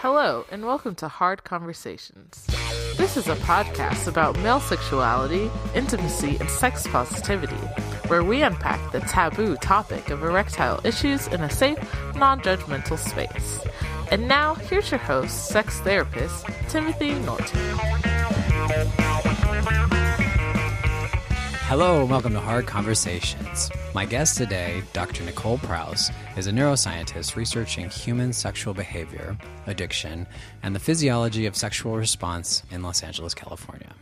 Hello, and welcome to Hard Conversations. This is a podcast about male sexuality, intimacy, and sex positivity, where we unpack the taboo topic of erectile issues in a safe, non-judgmental space. And now, here's your host, sex therapist, Timothy Norton. Hello and welcome to Hard Conversations. My guest today, Dr. Nicole Prause, is a neuroscientist researching human sexual behavior, addiction, and the physiology of sexual response in Los Angeles, California.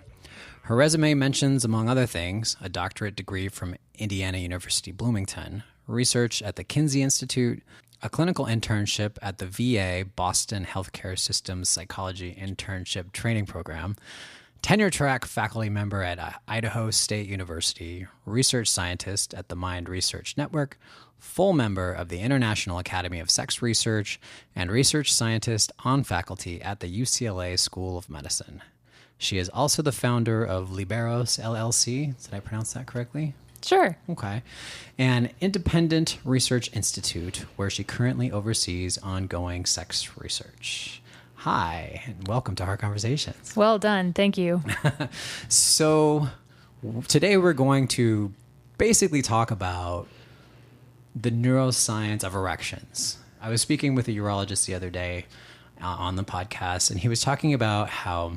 Her resume mentions, among other things, a doctorate degree from Indiana University Bloomington, research at the Kinsey Institute, a clinical internship at the VA Boston Healthcare Systems Psychology Internship Training Program, tenure-track faculty member at Idaho State University, research scientist at the Mind Research Network, full member of the International Academy of Sex Research, and research scientist on faculty at the UCLA School of Medicine. She is also the founder of Liberos LLC. Did I pronounce that correctly? Sure. Okay. An independent research institute where she currently oversees ongoing sex research. Hi, and welcome to Hard Conversations. Well done. Thank you. So today we're going to basically talk about the neuroscience of erections. I was speaking with a urologist the other day on the podcast, and he was talking about how,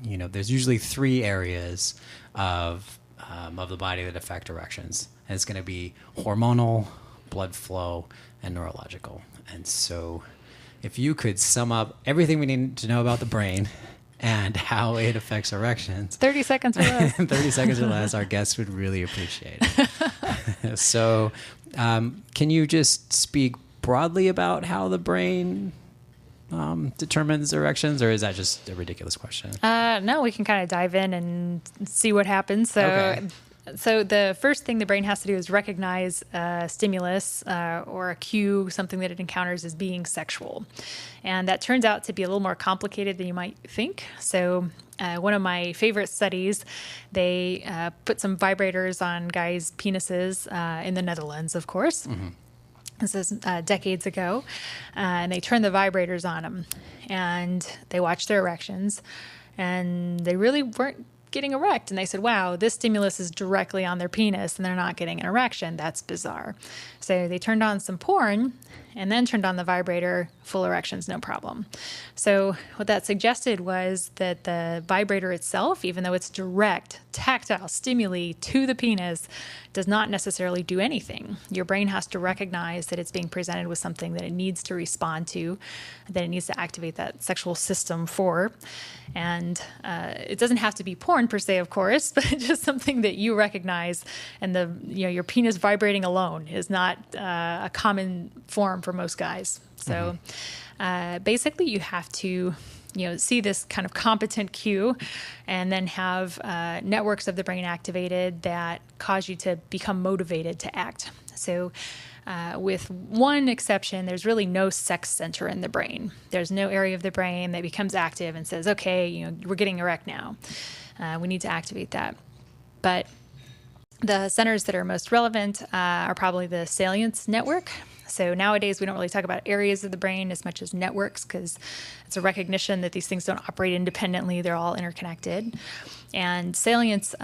there's usually three areas of the body that affect erections. And it's going to be hormonal, blood flow, and neurological. And so if you could sum up everything we need to know about the brain and how it affects erections. 30 seconds or less. 30 seconds or less, our guests would really appreciate it. So can you just speak broadly about how the brain determines erections, or is that just a ridiculous question? No, we can kind of dive in and see what happens. So the first thing the brain has to do is recognize a stimulus or a cue, something that it encounters as being sexual. And that turns out to be a little more complicated than you might think. So one of my favorite studies, they put some vibrators on guys' penises in the Netherlands, of course. Mm-hmm. This is decades ago. And they turned the vibrators on them. And they watched their erections. And they really weren't getting erect. And they said, wow, this stimulus is directly on their penis and they're not getting an erection. That's bizarre. So they turned on some porn and then turned on the vibrator, full erections, no problem. So what that suggested was that the vibrator itself, even though it's direct, tactile stimuli to the penis, does not necessarily do anything. Your brain has to recognize that it's being presented with something that it needs to respond to, that it needs to activate that sexual system for. And it doesn't have to be porn per se, of course, but just something that you recognize. And your penis vibrating alone is not a common form for most guys. So basically you have to see this kind of competent cue and then have networks of the brain activated that cause you to become motivated to act. So with one exception, there's really no sex center in the brain. There's no area of the brain that becomes active and says, okay, we're getting erect now. We need to activate that. But the centers that are most relevant are probably the salience network. So nowadays, we don't really talk about areas of the brain as much as networks because it's a recognition that these things don't operate independently. They're all interconnected. And salience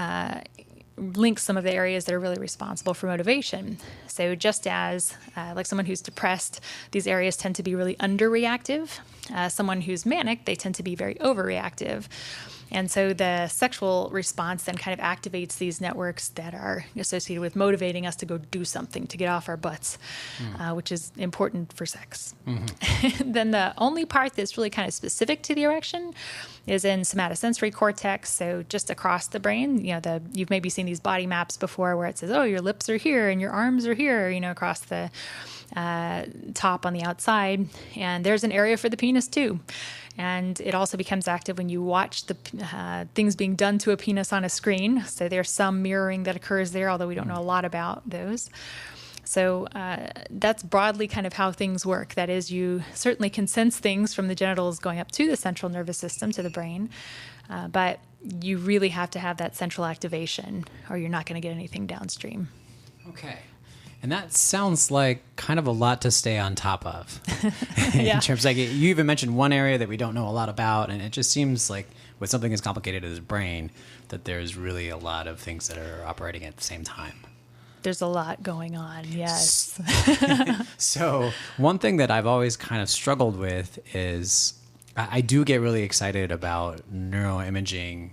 links some of the areas that are really responsible for motivation. So just as like someone who's depressed, these areas tend to be really underreactive. Someone who's manic, they tend to be very overreactive. And so the sexual response then kind of activates these networks that are associated with motivating us to go do something, to get off our butts, which is important for sex. Mm-hmm. Then the only part that's really kind of specific to the erection is in somatosensory cortex, so just across the brain. You've maybe seen these body maps before where it says, oh, your lips are here and your arms are here, across the top on the outside. And there's an area for the penis too. And it also becomes active when you watch the things being done to a penis on a screen. So there's some mirroring that occurs there, although we don't know a lot about those. So that's broadly kind of how things work. That is, you certainly can sense things from the genitals going up to the central nervous system, to the brain. But you really have to have that central activation or you're not going to get anything downstream. Okay. And that sounds like kind of a lot to stay on top of. Yeah. In terms, like, you even mentioned one area that we don't know a lot about, and it just seems like with something as complicated as the brain, that there's really a lot of things that are operating at the same time. There's a lot going on, yes. So one thing that I've always kind of struggled with is I do get really excited about neuroimaging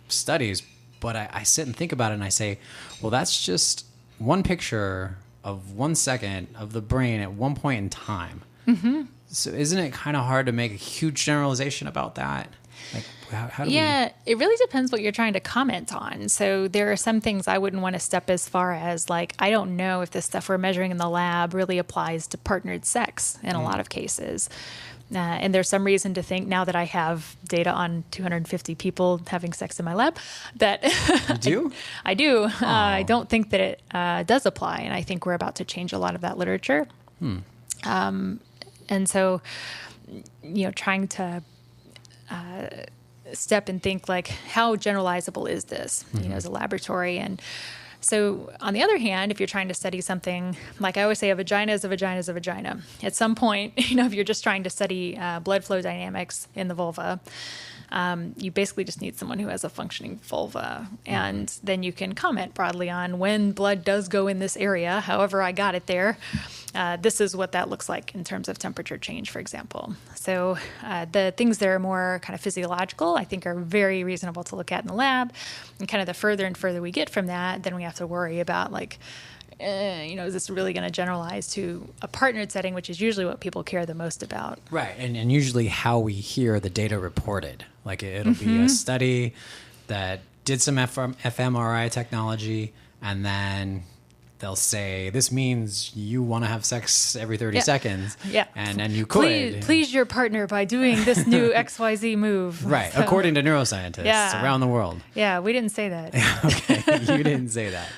studies, but I sit and think about it and I say, well, that's just one picture of 1 second of the brain at one point in time. Mm-hmm. So isn't it kind of hard to make a huge generalization about that? Like, how do Yeah, it really depends what you're trying to comment on. So there are some things I wouldn't want to step as far as, like, I don't know if the stuff we're measuring in the lab really applies to partnered sex in a lot of cases. And there's some reason to think, now that I have data on 250 people having sex in my lab, that You do? I do. I don't think that it does apply. And I think we're about to change a lot of that literature. And so, trying to step and think, like, how generalizable is this, as a laboratory? And so on the other hand, if you're trying to study something, like I always say, a vagina is a vagina is a vagina. At some point, if you're just trying to study blood flow dynamics in the vulva, you basically just need someone who has a functioning vulva. And then you can comment broadly on when blood does go in this area, however I got it there. This is what that looks like in terms of temperature change, for example. So the things that are more kind of physiological, I think, are very reasonable to look at in the lab. And kind of the further and further we get from that, then we have to worry about, like, is this really going to generalize to a partnered setting, which is usually what people care the most about. Right. And usually how we hear the data reported. Like, it'll be a study that did some fMRI technology, and then they'll say, this means you want to have sex every 30 seconds. Yeah. And you could. Please your partner by doing this new XYZ move. Right. So, according to neuroscientists around the world. Yeah, we didn't say that. Okay. You didn't say that.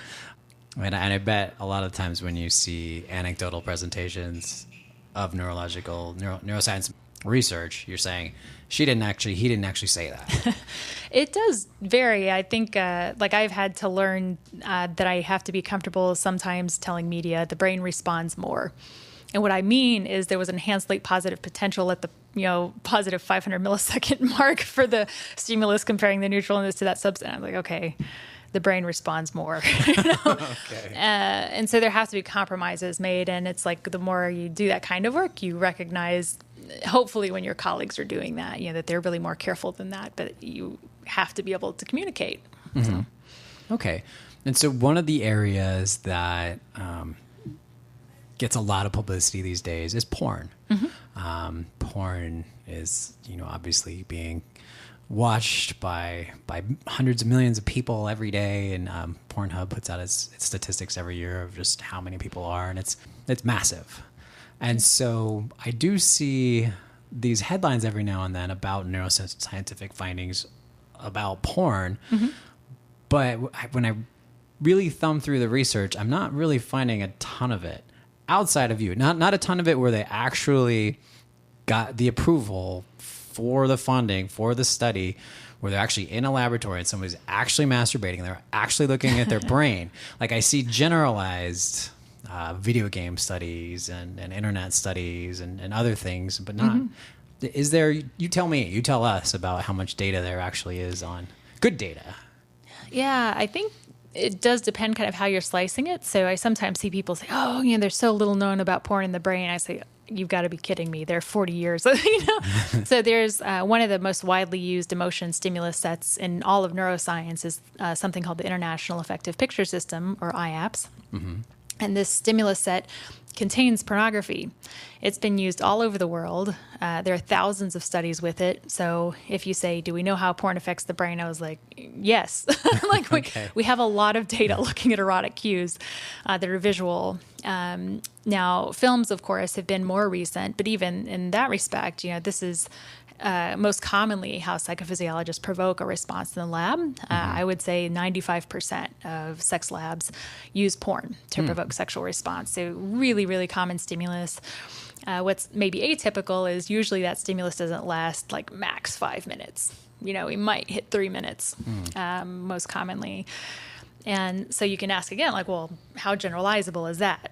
And I bet a lot of times when you see anecdotal presentations of neuroscience research, you're saying, he didn't actually say that. It does vary. I think, like, I've had to learn that I have to be comfortable sometimes telling media the brain responds more. And what I mean is there was enhanced late positive potential at the positive 500 millisecond mark for the stimulus comparing the neutral to that substance. I'm like, okay, the brain responds more. Okay. And so there has to be compromises made. And it's like, the more you do that kind of work, you recognize, hopefully when your colleagues are doing that, that they're really more careful than that, but you have to be able to communicate. Mm-hmm. So. Okay. And so one of the areas that gets a lot of publicity these days is porn. Mm-hmm. Porn is, obviously being watched by hundreds of millions of people every day, and Pornhub puts out its statistics every year of just how many people are, and it's massive. And so I do see these headlines every now and then about neuroscientific findings about porn, but when I really thumb through the research, I'm not really finding a ton of it outside of you. Not a ton of it where they actually got the approval for the funding for the study, where they're actually in a laboratory and somebody's actually masturbating and they're actually looking at their brain. Like, I see generalized video game studies and internet studies and other things, but not. Is there? You tell us about how much data there actually is on good data. Yeah, I think it does depend kind of how you're slicing it. So I sometimes see people say, oh, there's so little known about porn in the brain. I say, you've got to be kidding me. There are 40 years. So there's one of the most widely used emotion stimulus sets in all of neuroscience is something called the International Affective Picture System, or IAPS. And this stimulus set contains pornography. It's been used all over the world. There are thousands of studies with it. So if you say, do we know how porn affects the brain? I was like, yes. We have a lot of data looking at erotic cues that are visual. Now, films, of course, have been more recent, but even in that respect, this is most commonly how psychophysiologists provoke a response in the lab. I would say 95% of sex labs use porn to provoke sexual response. So really, really common stimulus. What's maybe atypical is usually that stimulus doesn't last like max 5 minutes. We might hit 3 minutes most commonly. And so you can ask again, like, well, how generalizable is that?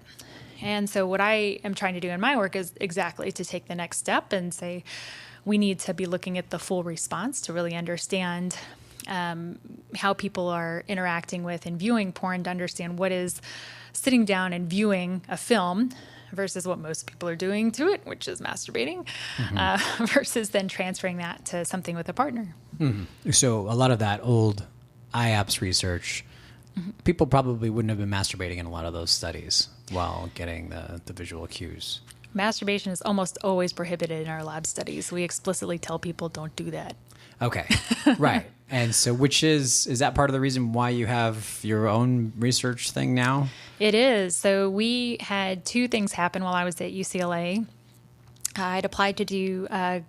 And so what I am trying to do in my work is exactly to take the next step and say, we need to be looking at the full response to really understand how people are interacting with and viewing porn, to understand what is sitting down and viewing a film versus what most people are doing to it, which is masturbating, versus then transferring that to something with a partner. Mm-hmm. So a lot of that old IAPS research, people probably wouldn't have been masturbating in a lot of those studies while getting the visual cues. Masturbation is almost always prohibited in our lab studies. We explicitly tell people don't do that. Okay, right. And so is that part of the reason why you have your own research thing now? It is. So we had two things happen while I was at UCLA. I'd applied to do a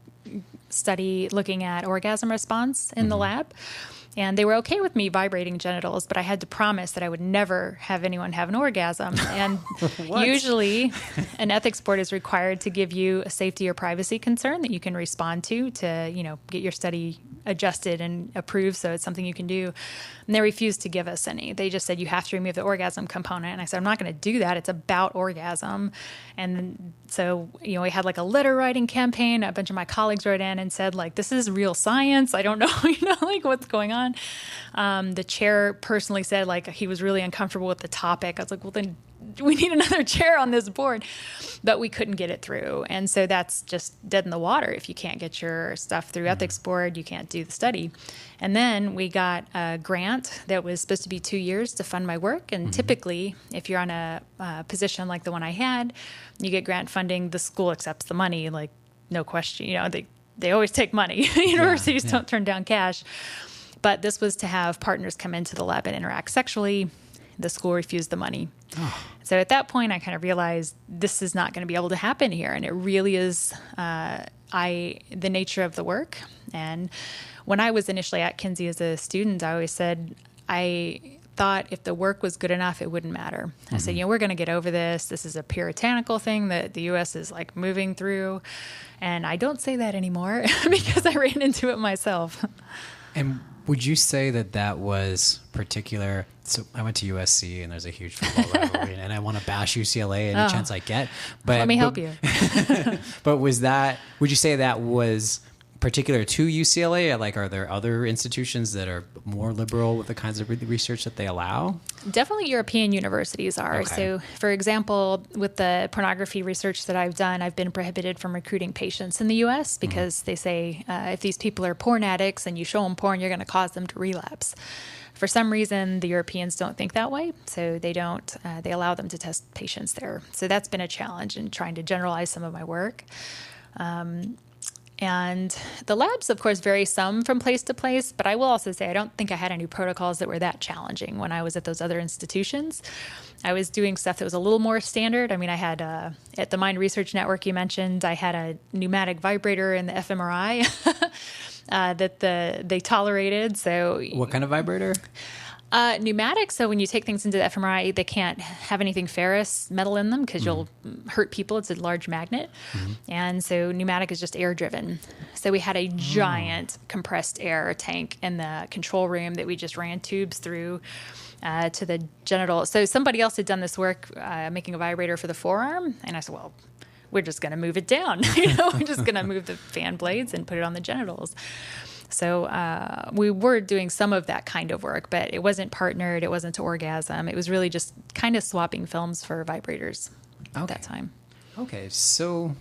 study looking at orgasm response in the lab. And they were okay with me vibrating genitals, but I had to promise that I would never have anyone have an orgasm. And usually an ethics board is required to give you a safety or privacy concern that you can respond to, get your study adjusted and approved so it's something you can do. And they refused to give us any. They just said, you have to remove the orgasm component. And I said, I'm not going to do that. It's about orgasm. And so, we had like a letter writing campaign. A bunch of my colleagues wrote in and said, like, this is real science. I don't know, like what's going on. The chair personally said, like, he was really uncomfortable with the topic. I was like, well, then we need another chair on this board. But we couldn't get it through. And so that's just dead in the water. If you can't get your stuff through ethics board, you can't do the study. And then we got a grant that was supposed to be 2 years to fund my work. And typically, if you're on a position like the one I had, you get grant funding, the school accepts the money, like, no question. They always take money. Universities don't turn down cash. But this was to have partners come into the lab and interact sexually. The school refused the money. Oh. So at that point, I kind of realized this is not going to be able to happen here. And it really is the nature of the work. And when I was initially at Kinsey as a student, I always said, I thought if the work was good enough, it wouldn't matter. I said, we're going to get over this. This is a puritanical thing that the U.S. is like moving through. And I don't say that anymore because I ran into it myself. And would you say that was particular? So I went to USC and there's a huge football rivalry and I want to bash UCLA any chance I get. But let me help you. But would you say that was particular to UCLA? Like, are there other institutions that are more liberal with the kinds of research that they allow? Definitely European universities are. Okay. So, for example, with the pornography research that I've done, I've been prohibited from recruiting patients in the U.S. because they say if these people are porn addicts and you show them porn, you're going to cause them to relapse. For some reason, the Europeans don't think that way, so they don't. They allow them to test patients there. So that's been a challenge in trying to generalize some of my work. And the labs, of course, vary some from place to place, but I will also say I don't think I had any protocols that were that challenging when I was at those other institutions. I was doing stuff that was a little more standard. I mean, I had, at the Mind Research Network you mentioned, I had a pneumatic vibrator in the fMRI that they tolerated. So, what kind of vibrator? Pneumatic, so when you take things into the fMRI, they can't have anything ferrous metal in them because you'll hurt people. It's a large magnet. And so pneumatic is just air-driven. So we had a giant compressed air tank in the control room that we just ran tubes through to the genital. So somebody else had done this work making a vibrator for the forearm, and I said, well, we're just going to move it down. We're just going to move the fan blades and put it on the genitals. So we were doing some of that kind of work, but it wasn't partnered. It wasn't to orgasm. It was really just kind of swapping films for vibrators at that time. Okay. So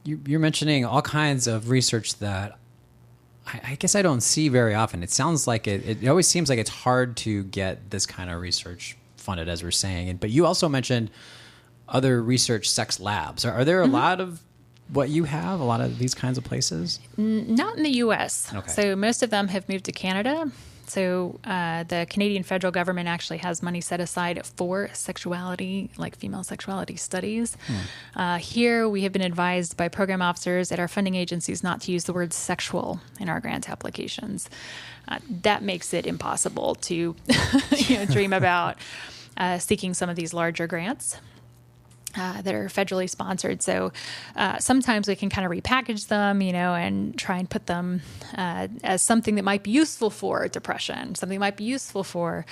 you're mentioning all kinds of research that I guess I don't see very often. It sounds like it always seems like it's hard to get this kind of research funded, as we're saying. But you also mentioned other research sex labs. Are there a lot of what you have, a lot of these kinds of places? Not in the U.S. Okay. So most of them have moved to Canada. So the Canadian federal government actually has money set aside for sexuality, like female sexuality studies. Here we have been advised by program officers at our funding agencies not to use the word sexual in our grant applications. That makes it impossible to dream about seeking some of these larger grants. that are federally sponsored. So sometimes we can kind of repackage them, and try and put them as something that might be useful for depression, something that might be useful for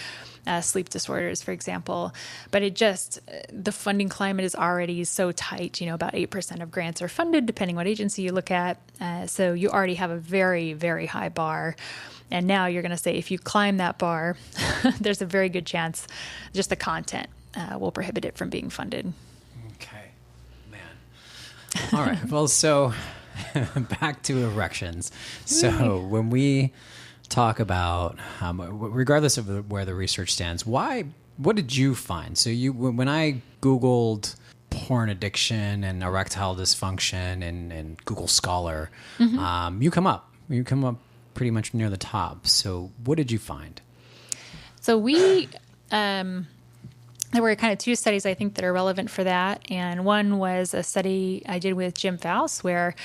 sleep disorders, for example. But the funding climate is already so tight. About 8% of grants are funded, depending what agency you look at. So you already have a very, very high bar. And now you're going to say, if you climb that bar, there's a very good chance just the content will prohibit it from being funded. Okay, man. All right. Well, so back to erections. So when we talk about, regardless of where the research stands, what did you find? So when I Googled porn addiction and erectile dysfunction and Google Scholar, you come up pretty much near the top. So what did you find? So there were kind of two studies I think that are relevant for that. And one was a study I did with Jim Faust, where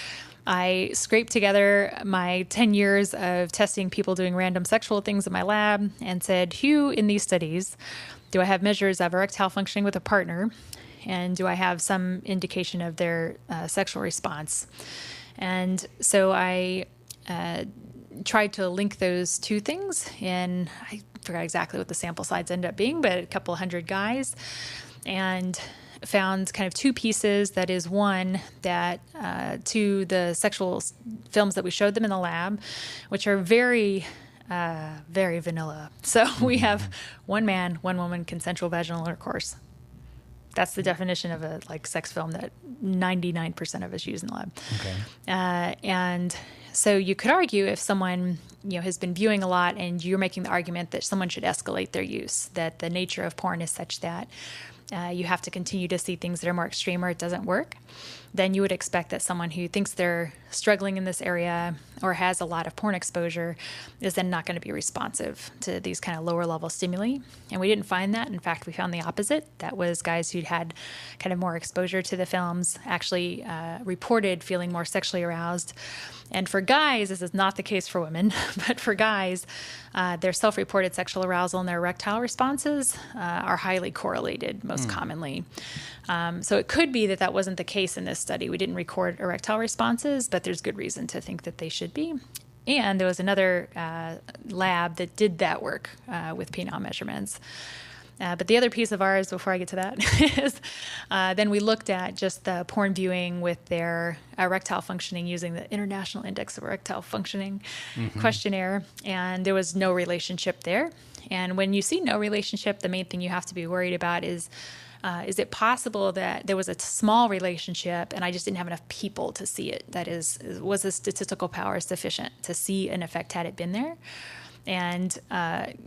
I scraped together my 10 years of testing people doing random sexual things in my lab and said, who in these studies do I have measures of erectile functioning with a partner? And do I have some indication of their sexual response? And so I tried to link those two things, and I forgot exactly what the sample size ended up being, but a couple hundred guys, and found kind of two pieces. That is, one, that to the sexual films that we showed them in the lab, which are very, very vanilla. So we have one man, one woman, consensual vaginal intercourse. That's the definition of a sex film that 99% of us use in the lab. Okay. And so you could argue, if someone has been viewing a lot and you're making the argument that someone should escalate their use, that the nature of porn is such that you have to continue to see things that are more extreme or it doesn't work, then you would expect that someone who thinks they're struggling in this area or has a lot of porn exposure is then not going to be responsive to these kind of lower level stimuli. And we didn't find that. In fact, we found the opposite. That was guys who'd had kind of more exposure to the films actually reported feeling more sexually aroused. And for guys, this is not the case for women, but for guys, their self-reported sexual arousal and their erectile responses are highly correlated most commonly. So it could be that wasn't the case in this study. We didn't record erectile responses, but there's good reason to think that they should be. And there was another lab that did that work with penile measurements. But the other piece of ours, before I get to that, is then we looked at just the porn viewing with their erectile functioning using the International Index of Erectile Functioning questionnaire, and there was no relationship there. And when you see no relationship, the main thing you have to be worried about is it possible that there was a small relationship and I just didn't have enough people to see it? That is, was the statistical power sufficient to see an effect had it been there? And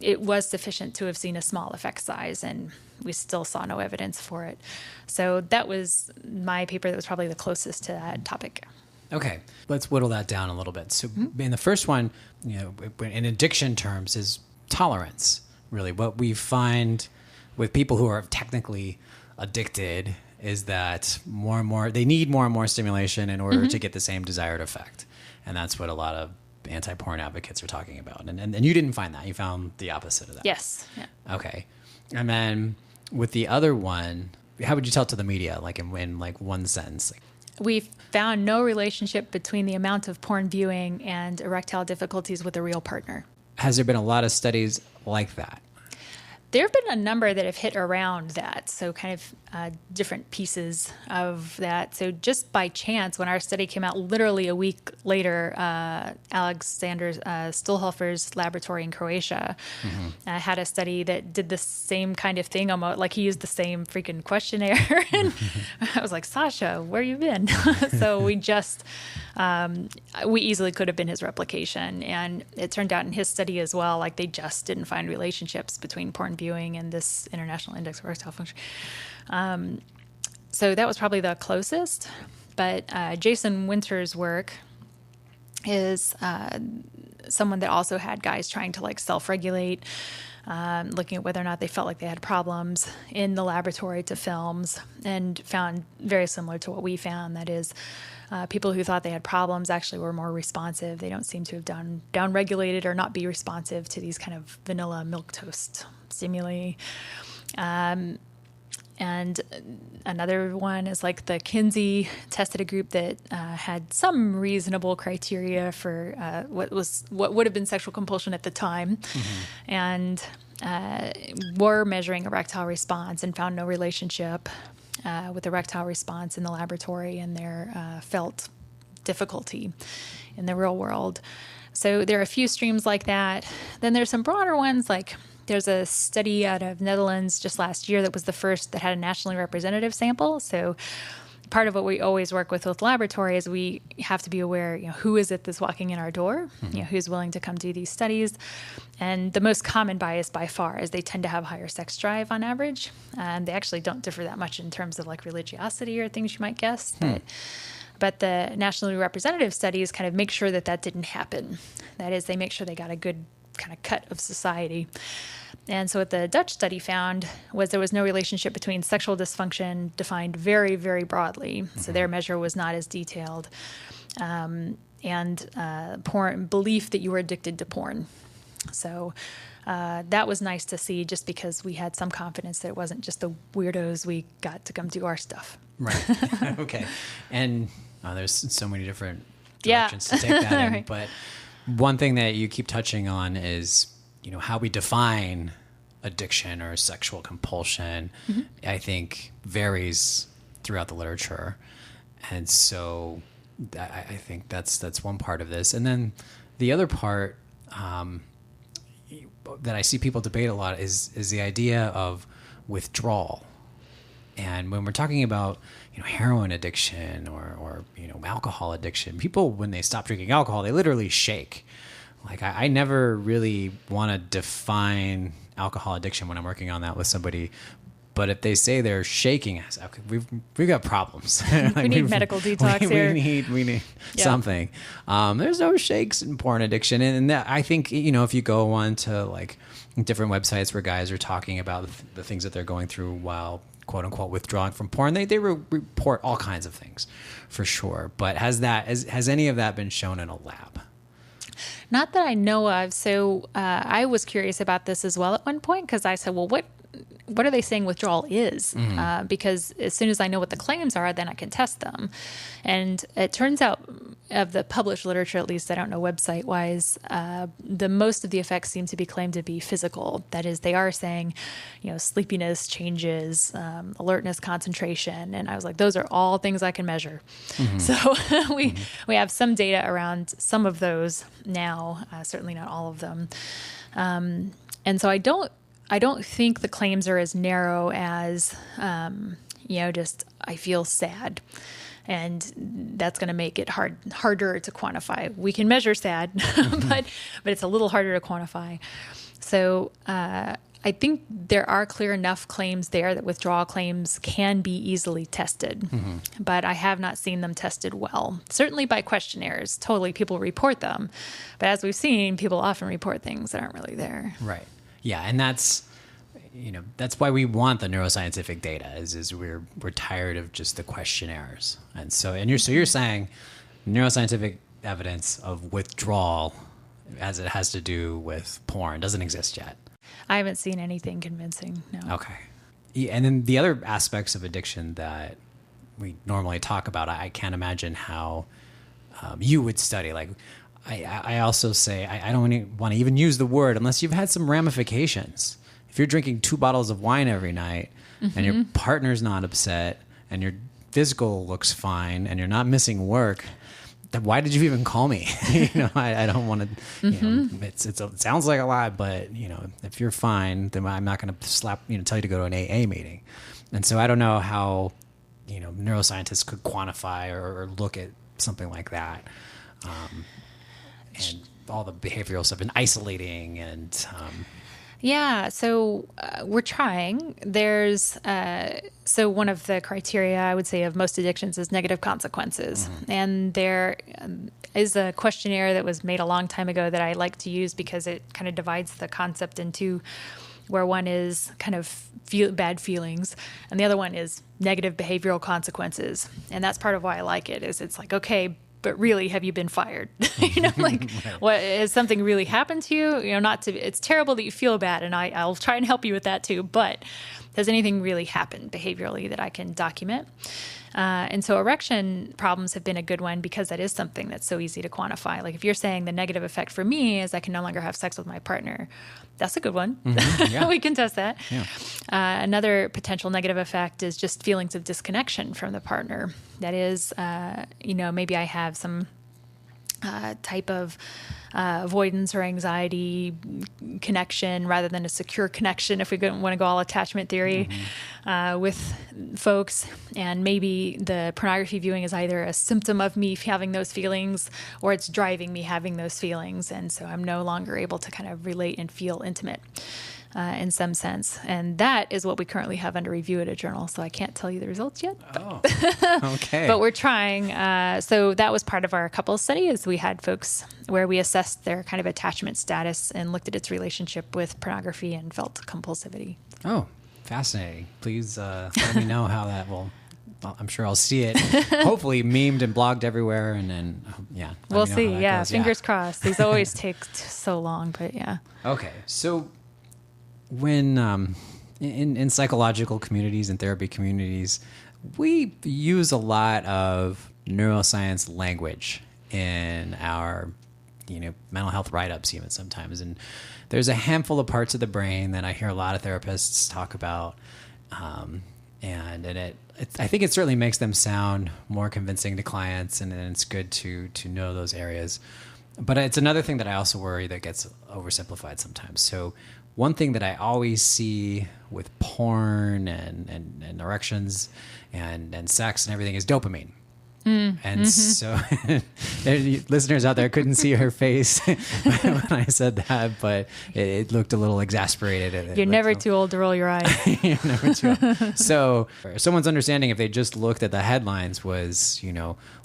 it was sufficient to have seen a small effect size, and we still saw no evidence for it. So that was my paper that was probably the closest to that topic. Okay, let's whittle that down a little bit. So in the first one, in addiction terms, is tolerance. Really, what we find with people who are technically addicted is that they need more and more stimulation in order to get the same desired effect. And that's what a lot of anti-porn advocates are talking about. And you didn't find that. You found the opposite of that. Yes. Yeah. Okay. And then with the other one, how would you tell it to the media, in one sentence? We found no relationship between the amount of porn viewing and erectile difficulties with a real partner. Has there been a lot of studies like that? There have been a number that have hit around that, so kind of different pieces of that. So just by chance, when our study came out literally a week later, Alexander Stulhofer's laboratory in Croatia had a study that did the same kind of thing, almost he used the same freaking questionnaire. And I was like, Sasha, where you been? So we easily could have been his replication. And it turned out in his study as well, they just didn't find relationships between porn viewing and this International Index of Erectile Function. So that was probably the closest. But Jason Winter's work is someone that also had guys trying to self-regulate, looking at whether or not they felt like they had problems in the laboratory to films, and found very similar to what we found. That is, people who thought they had problems actually were more responsive. They don't seem to have down-regulated or not be responsive to these kind of vanilla milquetoast stimuli. And another one is like the Kinsey tested a group that had some reasonable criteria for what would have been sexual compulsion at the time, and were measuring erectile response and found no relationship with erectile response in the laboratory and their felt difficulty in the real world. So there are a few streams like that. Then there's some broader ones, like there's a study out of Netherlands just last year that was the first that had a nationally representative sample. So part of what we always work with laboratory is we have to be aware, who is it that's walking in our door, who's willing to come do these studies. And the most common bias by far is they tend to have higher sex drive on average. And they actually don't differ that much in terms of like religiosity or things you might guess. But the nationally representative studies kind of make sure that didn't happen. That is, they make sure they got a good kind of cut of society. And so what the Dutch study found was there was no relationship between sexual dysfunction defined very, very broadly. So their measure was not as detailed. And porn, belief that you were addicted to porn. So that was nice to see, just because we had some confidence that it wasn't just the weirdos we got to come do our stuff. Right. Okay. And there's so many different directions to take that in. Right. But one thing that you keep touching on is, how we define addiction or sexual compulsion, I think varies throughout the literature. And so I think that's one part of this. And then the other part that I see people debate a lot is the idea of withdrawal. And when we're talking about, heroin addiction or alcohol addiction, people, when they stop drinking alcohol, they literally shake. Like I never really want to define alcohol addiction when I'm working on that with somebody. But if they say they're shaking, I say, okay, we've got problems. Like we need medical detox here. We need something. There's no shakes in porn addiction, and that, I think if you go on to like different websites where guys are talking about the things that they're going through while quote unquote withdrawing from porn, they report all kinds of things, for sure. But has any of that been shown in a lab? Not that I know of. So I was curious about this as well at one point, because I said, well, what are they saying withdrawal is? Because as soon as I know what the claims are, then I can test them. And it turns out, of the published literature, at least, I don't know website-wise, the most of the effects seem to be claimed to be physical. That is, they are saying, sleepiness changes, alertness, concentration. And I was like, those are all things I can measure. So we have some data around some of those now, certainly not all of them. And so I don't think the claims are as narrow as, just I feel sad. And that's going to make it harder to quantify. We can measure sad, but it's a little harder to quantify. So I think there are clear enough claims there that withdrawal claims can be easily tested, but I have not seen them tested well. Certainly by questionnaires, totally, people report them. But as we've seen, people often report things that aren't really there. Right. Yeah, and that's why we want the neuroscientific data. Is we're tired of just the questionnaires, and you're saying neuroscientific evidence of withdrawal, as it has to do with porn, doesn't exist yet. I haven't seen anything convincing. No. Okay. Yeah, and then the other aspects of addiction that we normally talk about, I can't imagine how you would study. Like, I also say I don't want to even use the word unless you've had some ramifications. If you're drinking 2 bottles of wine every night and your partner's not upset and your physical looks fine and you're not missing work, then why did you even call me? I don't want to, it sounds like a lot, but if you're fine, then I'm not going to tell you to go to an AA meeting. And so I don't know how, neuroscientists could quantify or look at something like that. And all the behavioral stuff and isolating and, yeah, so we're trying. There's so one of the criteria I would say of most addictions is negative consequences. And there is a questionnaire that was made a long time ago that I like to use because it kind of divides the concept into where one is kind of bad feelings and the other one is negative behavioral consequences. And that's part of why I like it, is it's like, okay, but really, have you been fired? What has something really happened to you? It's terrible that you feel bad, and I'll try and help you with that too. But Has anything really happened behaviorally that I can document? And so erection problems have been a good one because that is something that's so easy to quantify. Like if you're saying the negative effect for me is I can no longer have sex with my partner, that's a good one. Mm-hmm, yeah. We can test that. Yeah. Another potential negative effect is just feelings of disconnection from the partner. That is, maybe I have some type of avoidance or anxiety connection rather than a secure connection, if we want to go all attachment theory, with folks. And maybe the pornography viewing is either a symptom of me having those feelings or it's driving me having those feelings. And so I'm no longer able to kind of relate and feel intimate in some sense. And that is what we currently have under review at a journal. So I can't tell you the results yet. Okay. But we're trying. So that was part of our couples study is we had folks where we assessed their kind of attachment status and looked at its relationship with pornography and felt compulsivity. Oh, fascinating. Please let me know how that will... I'm sure I'll see it, hopefully memed and blogged everywhere. And then, we'll see. Yeah, fingers crossed. These always take so long, but yeah. Okay. So when in psychological communities and therapy communities, we use a lot of neuroscience language in our mental health write-ups even sometimes. And there's a handful of parts of the brain that I hear a lot of therapists talk about. I think it certainly makes them sound more convincing to clients, and it's good to know those areas. But it's another thing that I also worry that gets oversimplified sometimes. So one thing that I always see with porn and erections and sex and everything is dopamine. And so listeners out there couldn't see her face when I said that, but it looked a little exasperated. You're never too old to roll your eyes. You're never too old. So someone's understanding, if they just looked at the headlines, was,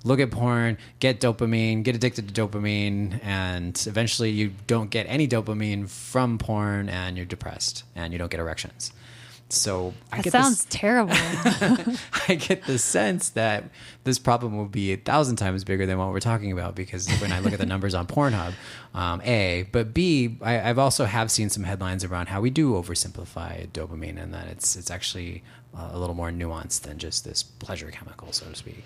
look at porn, get dopamine, get addicted to dopamine, and eventually you don't get any dopamine from porn and you're depressed and you don't get erections. So that sounds terrible. I get the sense that this problem will be 1,000 times bigger than what we're talking about, because when I look at the numbers on Pornhub, A, but B, I've also seen some headlines around how we do oversimplify dopamine and that it's actually a little more nuanced than just this pleasure chemical, so to speak.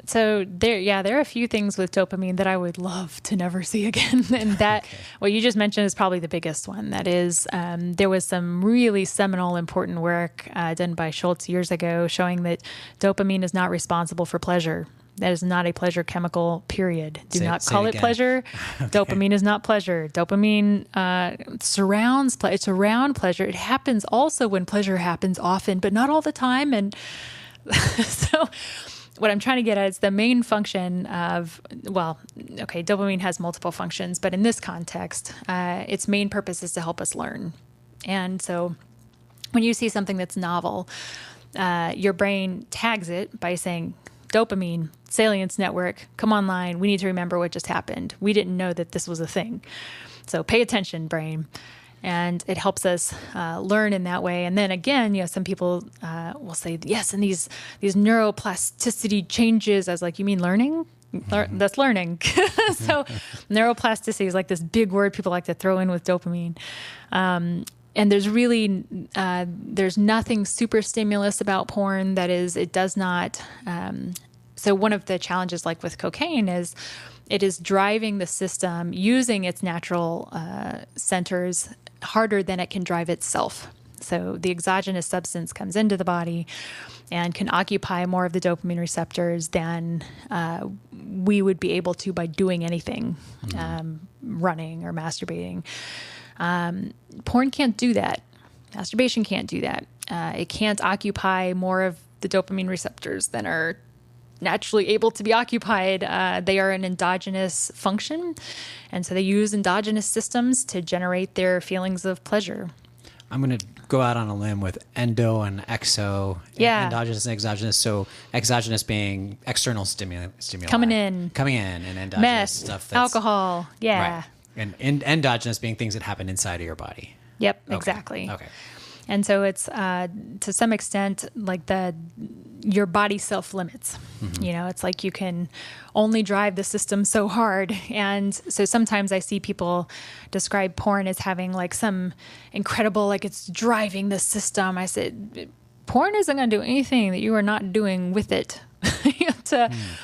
So there are a few things with dopamine that I would love to never see again. And that, what you just mentioned is probably the biggest one. That is, there was some really seminal important work done by Schultz years ago showing that dopamine is not responsible for pleasure. That is not a pleasure chemical, period. Do not call it pleasure. Okay. Dopamine is not pleasure. Dopamine surrounds pleasure. It's around pleasure. It happens also when pleasure happens often, but not all the time. And so what I'm trying to get at is the main function of, dopamine has multiple functions, but in this context, its main purpose is to help us learn. And so when you see something that's novel, your brain tags it by saying, dopamine, salience network, come online. We need to remember what just happened. We didn't know that this was a thing. So pay attention, brain. And it helps us learn in that way. And then again, some people will say, yes, and these neuroplasticity changes. I was like, you mean learning? That's learning. So neuroplasticity is like this big word people like to throw in with dopamine. And there's really, there's nothing super stimulus about porn. That is, it does not. So one of the challenges like with cocaine is it is driving the system using its natural centers harder than it can drive itself. So the exogenous substance comes into the body and can occupy more of the dopamine receptors than we would be able to by doing anything, running or masturbating. Porn can't do that. Masturbation can't do that. It can't occupy more of the dopamine receptors than are naturally able to be occupied. They are an endogenous function, and so they use endogenous systems to generate their feelings of pleasure. I'm going to go out on a limb with endo and exo, endogenous and exogenous. So exogenous being external stimuli coming in, and endogenous meth, stuff. That's alcohol, right. And endogenous being things that happen inside of your body. Yep, exactly. Okay. And so it's to some extent like your body self-limits. It's like you can only drive the system so hard. And so sometimes I see people describe porn as having like some incredible, like it's driving the system. I said, porn isn't going to do anything that you are not doing with it.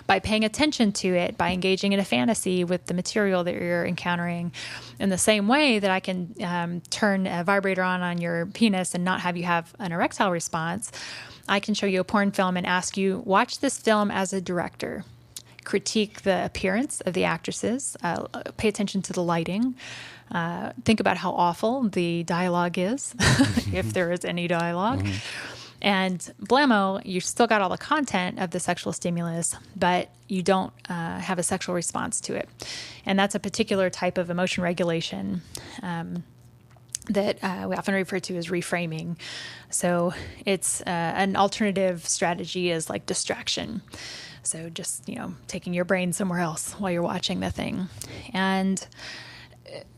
By paying attention to it, by engaging in a fantasy with the material that you're encountering, in the same way that I can turn a vibrator on your penis and not have you have an erectile response, I can show you a porn film and ask you, watch this film as a director. Critique the appearance of the actresses, pay attention to the lighting, think about how awful the dialogue is, if there is any dialogue. And blammo, you still got all the content of the sexual stimulus, but you don't have a sexual response to it. And that's a particular type of emotion regulation that we often refer to as reframing. So it's an alternative strategy is like distraction. So just, taking your brain somewhere else while you're watching the thing. And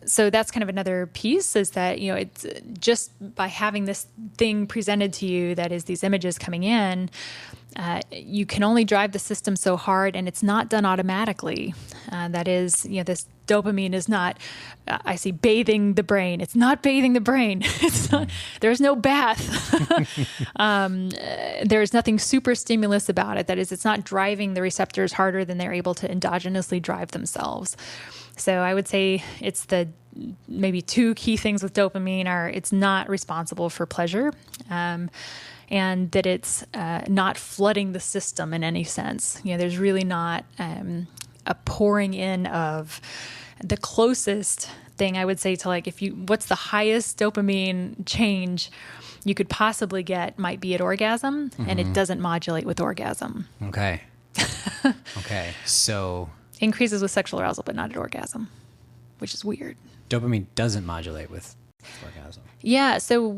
so that's kind of another piece is that, it's just by having this thing presented to you that is these images coming in, you can only drive the system so hard, and it's not done automatically. That is, this dopamine is not, I see, bathing the brain. It's not bathing the brain. It's not, there's no bath. There's nothing super stimulus about it. That is, it's not driving the receptors harder than they're able to endogenously drive themselves. So I would say it's the maybe two key things with dopamine are it's not responsible for pleasure, and that it's not flooding the system in any sense. There's really not a pouring in of the closest thing I would say to like what's the highest dopamine change you could possibly get might be at orgasm, and it doesn't modulate with orgasm. Okay. Okay. So increases with sexual arousal, but not at orgasm, which is weird. Dopamine doesn't modulate with orgasm. Yeah. So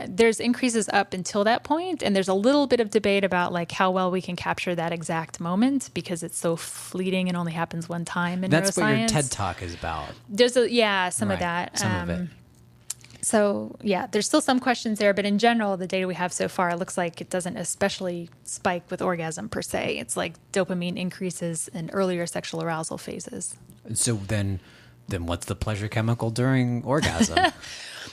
there's increases up until that point, and there's a little bit of debate about like how well we can capture that exact moment because it's so fleeting and only happens one time in That's neuroscience. what your TED Talk is about. There's some of that. Some of it. So yeah, there's still some questions there, but in general, the data we have so far, it looks like it doesn't especially spike with orgasm per se. It's like dopamine increases in earlier sexual arousal phases. So then what's the pleasure chemical during orgasm?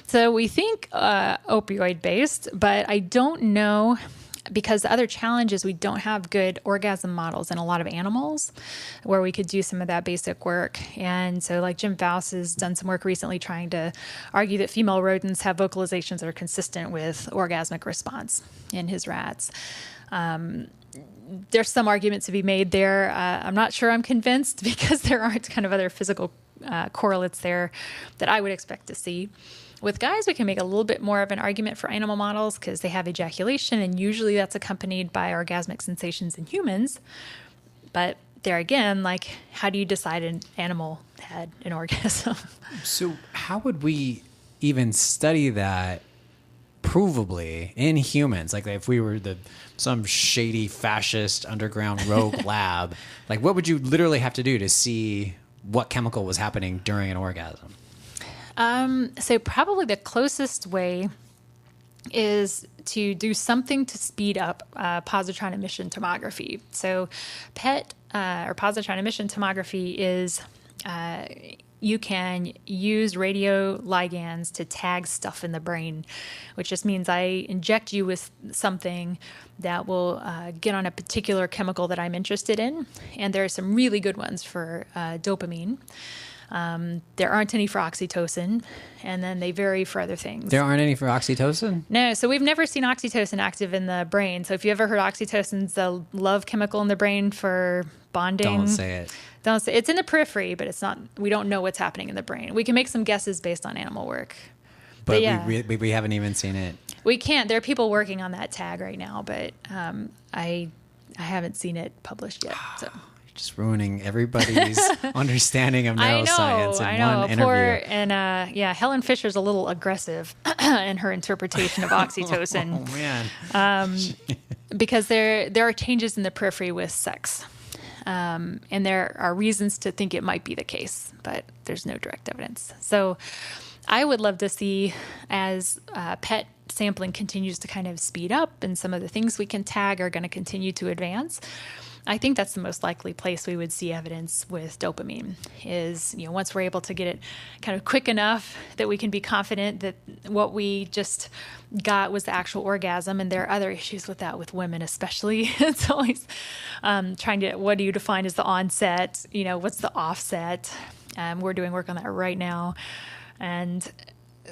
So we think opioid based, but I don't know because the other challenge is we don't have good orgasm models in a lot of animals where we could do some of that basic work. And so like Jim Faust has done some work recently trying to argue that female rodents have vocalizations that are consistent with orgasmic response in his rats. There's some arguments to be made there. I'm not sure I'm convinced because there aren't kind of other physical correlates there that I would expect to see. With guys, we can make a little bit more of an argument for animal models because they have ejaculation, and usually that's accompanied by orgasmic sensations in humans. But there again, like, how do you decide an animal had an orgasm? So how would we even study that provably in humans? Like if we were some shady fascist underground rogue lab, like what would you literally have to do to see what chemical was happening during an orgasm? So probably the closest way is to do something to speed up positron emission tomography. So PET or positron emission tomography is you can use radioligands to tag stuff in the brain, which just means I inject you with something that will get on a particular chemical that I'm interested in. And there are some really good ones for dopamine. There aren't any for oxytocin, and then they vary for other things. There aren't any for oxytocin? No, so we've never seen oxytocin active in the brain. So if you ever heard oxytocin's the love chemical in the brain for bonding. Don't say it. Don't say it's in the periphery, but it's not. We don't know what's happening in the brain. We can make some guesses based on animal work. But yeah. we haven't even seen it. We can't. There are people working on that tag right now, but I haven't seen it published yet. So. Just ruining everybody's understanding of neuroscience in one interview. Helen Fisher's a little aggressive in her interpretation of oxytocin. Oh man! Because there are changes in the periphery with sex, and there are reasons to think it might be the case, but there's no direct evidence. So I would love to see, as PET sampling continues to kind of speed up and some of the things we can tag are going to continue to advance, I think that's the most likely place we would see evidence with dopamine is, once we're able to get it kind of quick enough that we can be confident that what we just got was the actual orgasm. And there are other issues with that with women, especially. It's always what do you define as the onset? What's the offset? We're doing work on that right now. And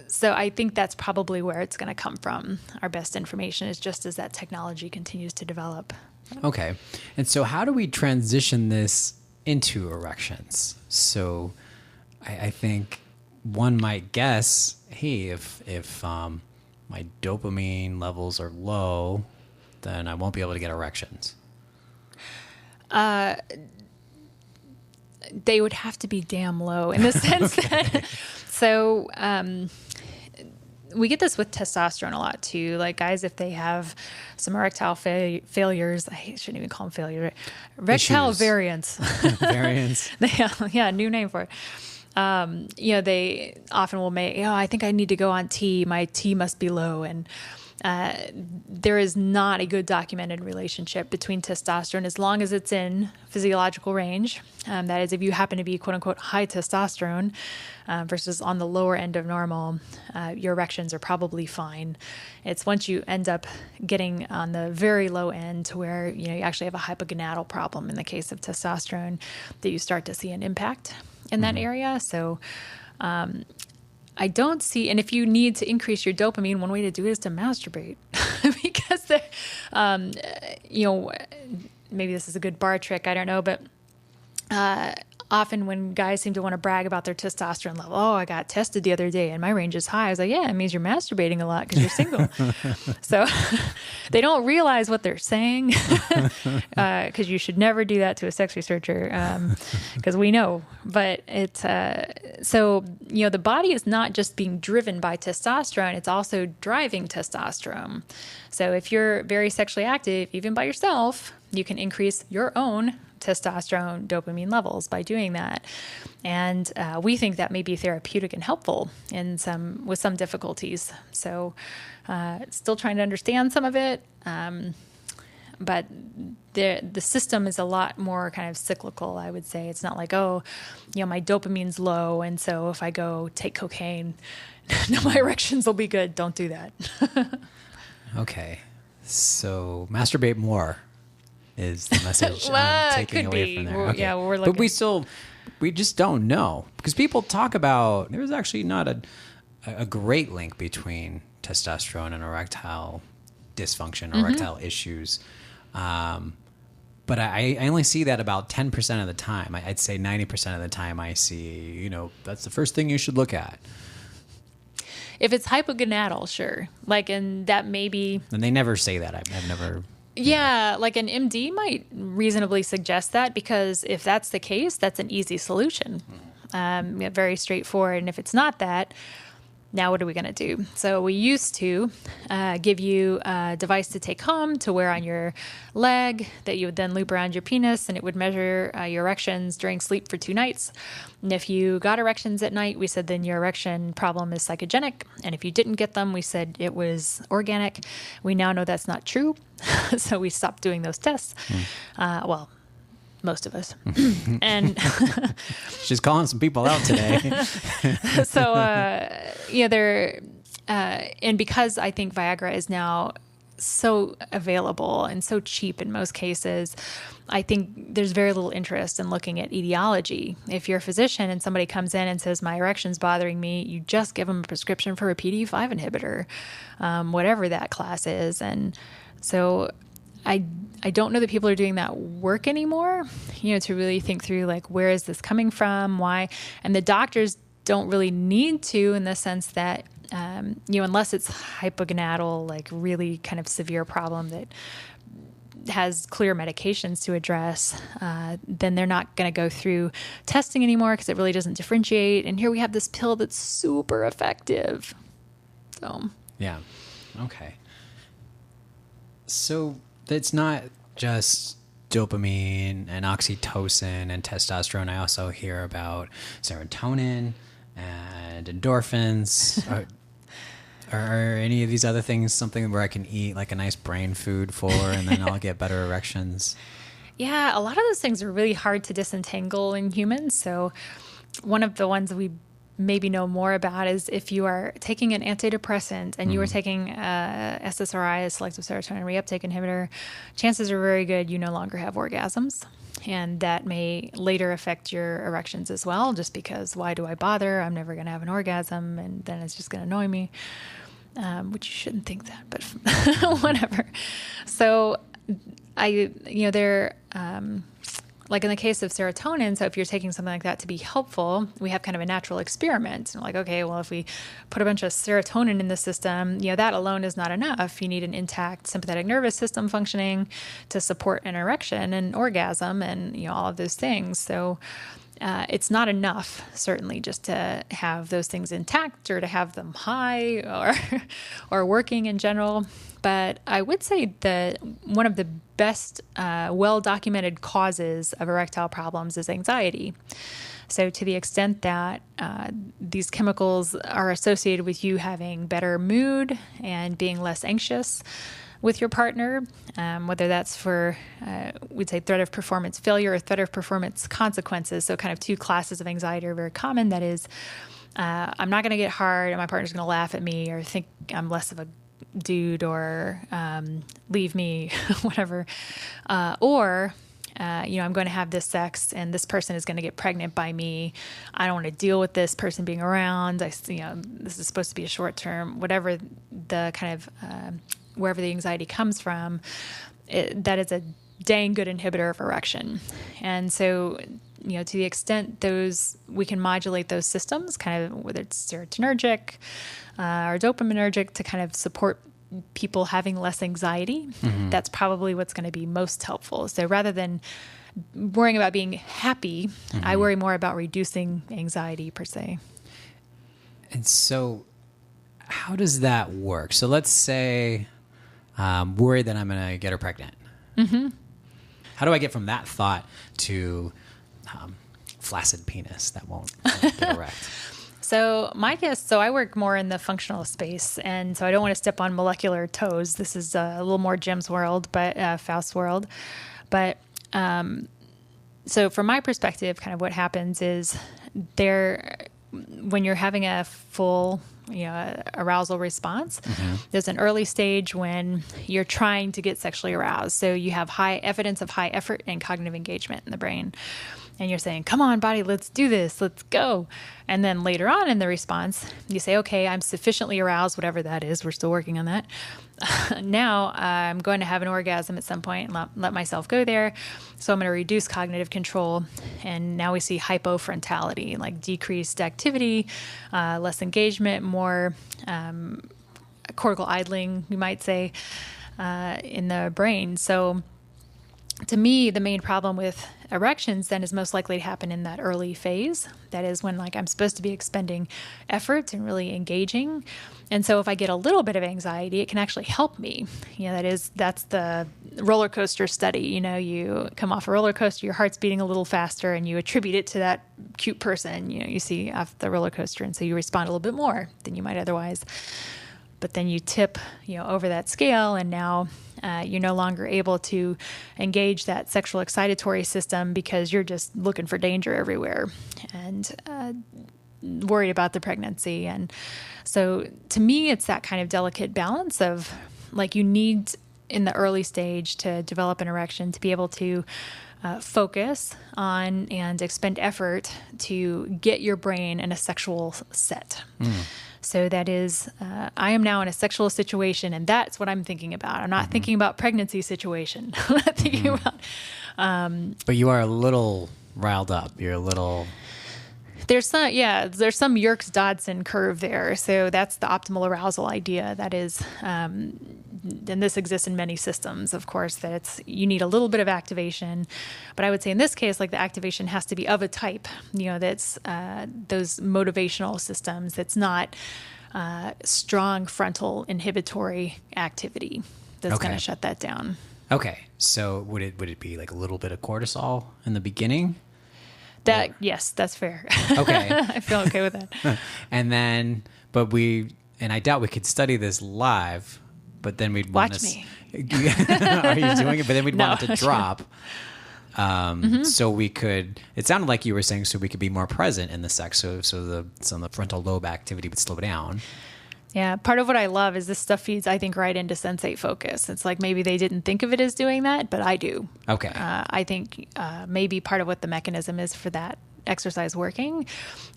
so I think that's probably where it's going to come from. Our best information is just as that technology continues to develop. Okay. And so how do we transition this into erections? So I think one might guess, hey, if my dopamine levels are low, then I won't be able to get erections. They would have to be damn low in the sense that, so we get this with testosterone a lot too. Like guys, if they have some erectile failures, I shouldn't even call them failure, erectile variants. Variants. Yeah, new name for it. They often will make, I think I need to go on T. My T must be low. And there is not a good documented relationship between testosterone as long as it's in physiological range. That is, if you happen to be quote unquote high testosterone versus on the lower end of normal, your erections are probably fine. It's once you end up getting on the very low end to where you actually have a hypogonadal problem in the case of testosterone that you start to see an impact in that area. So I don't see, and if you need to increase your dopamine, one way to do it is to masturbate because, maybe this is a good bar trick, I don't know, but often when guys seem to want to brag about their testosterone level, I got tested the other day and my range is high. I was like, yeah, it means you're masturbating a lot because you're single. So they don't realize what they're saying because you should never do that to a sex researcher because we know. But it's the body is not just being driven by testosterone, it's also driving testosterone. So if you're very sexually active, even by yourself, you can increase your own testosterone dopamine levels by doing that. And we think that may be therapeutic and helpful with some difficulties. So still trying to understand some of it. But the system is a lot more kind of cyclical, I would say. It's not like, my dopamine's low, and so if I go take cocaine, my erections will be good. Don't do that. Okay. So masturbate more is the message I'm taking away from there. Okay. Yeah, we're looking. But we just don't know because people talk about, there's actually not a great link between testosterone and erectile dysfunction, erectile issues. But I only see that about 10% of the time. I'd say 90% of the time I see, that's the first thing you should look at. If it's hypogonadal, sure. And that may be... And they never say that. I've never... Yeah, like an MD might reasonably suggest that because if that's the case, that's an easy solution. Very straightforward. And if it's not that, now what are we going to do? So we used to give you a device to take home to wear on your leg that you would then loop around your penis, and it would measure your erections during sleep for 2 nights. And if you got erections at night, we said then your erection problem is psychogenic. And if you didn't get them, we said it was organic. We now know that's not true. So we stopped doing those tests. Most of us. And she's calling some people out today. So, and because I think Viagra is now so available and so cheap in most cases, I think there's very little interest in looking at etiology. If you're a physician and somebody comes in and says, my erection's bothering me, you just give them a prescription for a PDE5 inhibitor, whatever that class is. And so I don't know that people are doing that work anymore, to really think through where is this coming from, why, and the doctors don't really need to in the sense that, unless it's hypogonadal, really kind of severe problem that has clear medications to address, then they're not going to go through testing anymore because it really doesn't differentiate. And here we have this pill that's super effective. So, yeah. Okay. So it's not just dopamine and oxytocin and testosterone. I also hear about serotonin and endorphins. Are any of these other things something where I can eat like a nice brain food for, and then I'll get better erections? Yeah, a lot of those things are really hard to disentangle in humans. So one of the ones we maybe know more about is if you are taking an antidepressant and you are taking SSRI, a selective serotonin reuptake inhibitor, chances are very good you no longer have orgasms. And that may later affect your erections as well, just because why do I bother? I'm never going to have an orgasm, and then it's just going to annoy me, which you shouldn't think that, but whatever. So like in the case of serotonin, so if you're taking something like that to be helpful, we have kind of a natural experiment. Like, okay, well, if we put a bunch of serotonin in the system, that alone is not enough. You need an intact sympathetic nervous system functioning to support an erection and orgasm and, all of those things. So it's not enough, certainly, just to have those things intact or to have them high or working in general. But I would say that one of the best well-documented causes of erectile problems is anxiety. So to the extent that these chemicals are associated with you having better mood and being less anxious with your partner, whether that's for, we'd say, threat of performance failure or threat of performance consequences. So kind of two classes of anxiety are very common. That is, I'm not going to get hard and my partner's going to laugh at me or think I'm less of a dude or leave me, whatever. Or I'm going to have this sex and this person is going to get pregnant by me. I don't want to deal with this person being around. This is supposed to be a short term, whatever the kind of, wherever the anxiety comes from, that is a dang good inhibitor of erection. And so, to the extent we can modulate those systems, kind of whether it's serotonergic or dopaminergic to kind of support people having less anxiety, that's probably what's going to be most helpful. So rather than worrying about being happy, I worry more about reducing anxiety per se. And so how does that work? So let's say I'm worried that I'm going to get her pregnant. How do I get from that thought to flaccid penis that won't get erect? So I work more in the functional space, and so I don't want to step on molecular toes. This is a little more Jim's world, but Faust's world. But so from my perspective, kind of what happens is when you're having a full arousal response, there's an early stage when you're trying to get sexually aroused. So you have high evidence of high effort and cognitive engagement in the brain. And you're saying, come on, body, let's do this. Let's go. And then later on in the response, you say, okay, I'm sufficiently aroused, whatever that is. We're still working on that. Now I'm going to have an orgasm at some point and let myself go there. So I'm going to reduce cognitive control. And now we see hypofrontality, like decreased activity, less engagement, more cortical idling, you might say, in the brain. So to me, the main problem with erections then is most likely to happen in that early phase. That is when I'm supposed to be expending effort and really engaging. And so if I get a little bit of anxiety, it can actually help me. That's the roller coaster study. You come off a roller coaster, your heart's beating a little faster and you attribute it to that cute person, you see off the roller coaster. And so you respond a little bit more than you might otherwise. But then you tip, over that scale, and now you're no longer able to engage that sexual excitatory system because you're just looking for danger everywhere and worried about the pregnancy. And so to me, it's that kind of delicate balance of you need in the early stage to develop an erection to be able to focus on and expend effort to get your brain in a sexual set. So that is, I am now in a sexual situation, and that's what I'm thinking about. I'm not thinking about pregnancy situation. I'm not thinking about. But you are a little riled up. You're a little. There's some Yerkes-Dodson curve there. So that's the optimal arousal idea. That is, and this exists in many systems, of course, that you need a little bit of activation. But I would say in this case, the activation has to be of a type, that's those motivational systems. That's not strong frontal inhibitory activity that's going to shut that down. Okay. So would it be a little bit of cortisol in the beginning? Yes, that's fair. Okay. I feel okay with that. And then, and I doubt we could study this live, but then we'd want Watch me. Are you doing it? But then we'd No. want it to drop. So we could, it sounded like you were saying, so we could be more present in the sex. So the frontal lobe activity would slow down. Yeah. Part of what I love is this stuff feeds, I think, right into sensate focus. It's like maybe they didn't think of it as doing that, but I do. Okay. I think maybe part of what the mechanism is for that exercise working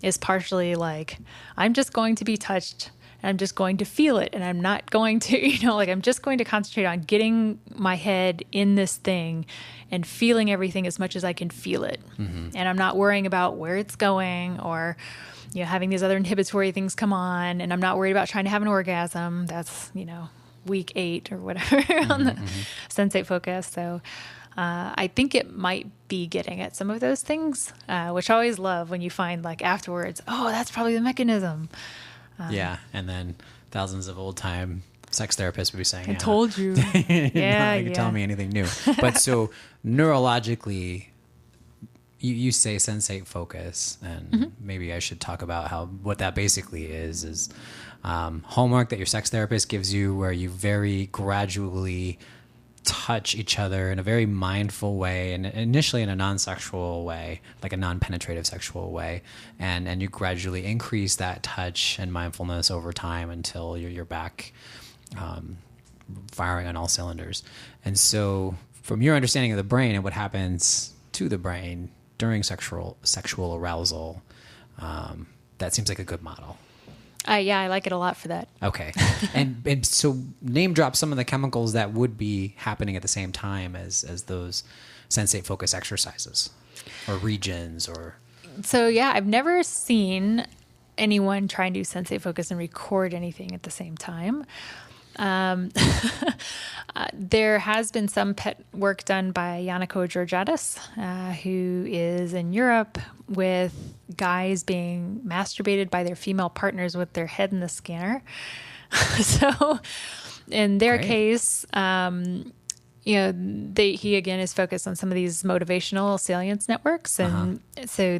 is partially like, I'm just going to be touched and I'm just going to feel it. And I'm not going to, I'm just going to concentrate on getting my head in this thing and feeling everything as much as I can feel it. Mm-hmm. And I'm not worrying about where it's going or, having these other inhibitory things come on. And I'm not worried about trying to have an orgasm. That's, week 8 or whatever on the sensate focus. So I think it might be getting at some of those things, which I always love when you find like afterwards, oh, that's probably the mechanism. Yeah. And then thousands of old time sex therapists would be saying, I told you. Yeah. You can tell me anything new. But so neurologically, you say sensate focus, and maybe I should talk about what that basically is homework that your sex therapist gives you where you very gradually touch each other in a very mindful way, and initially in a non-sexual way, like a non-penetrative sexual way, and you gradually increase that touch and mindfulness over time until you're back firing on all cylinders. And so from your understanding of the brain and what happens to the brain during sexual arousal, that seems like a good model. Yeah, I like it a lot for that. Okay. And so name drop some of the chemicals that would be happening at the same time as those sensate focus exercises or regions or... So yeah, I've never seen anyone try and do sensate focus and record anything at the same time. There has been some PET work done by Yannico Georgiadis, who is in Europe with guys being masturbated by their female partners with their head in the scanner. So in their case, he again is focused on some of these motivational salience networks. And so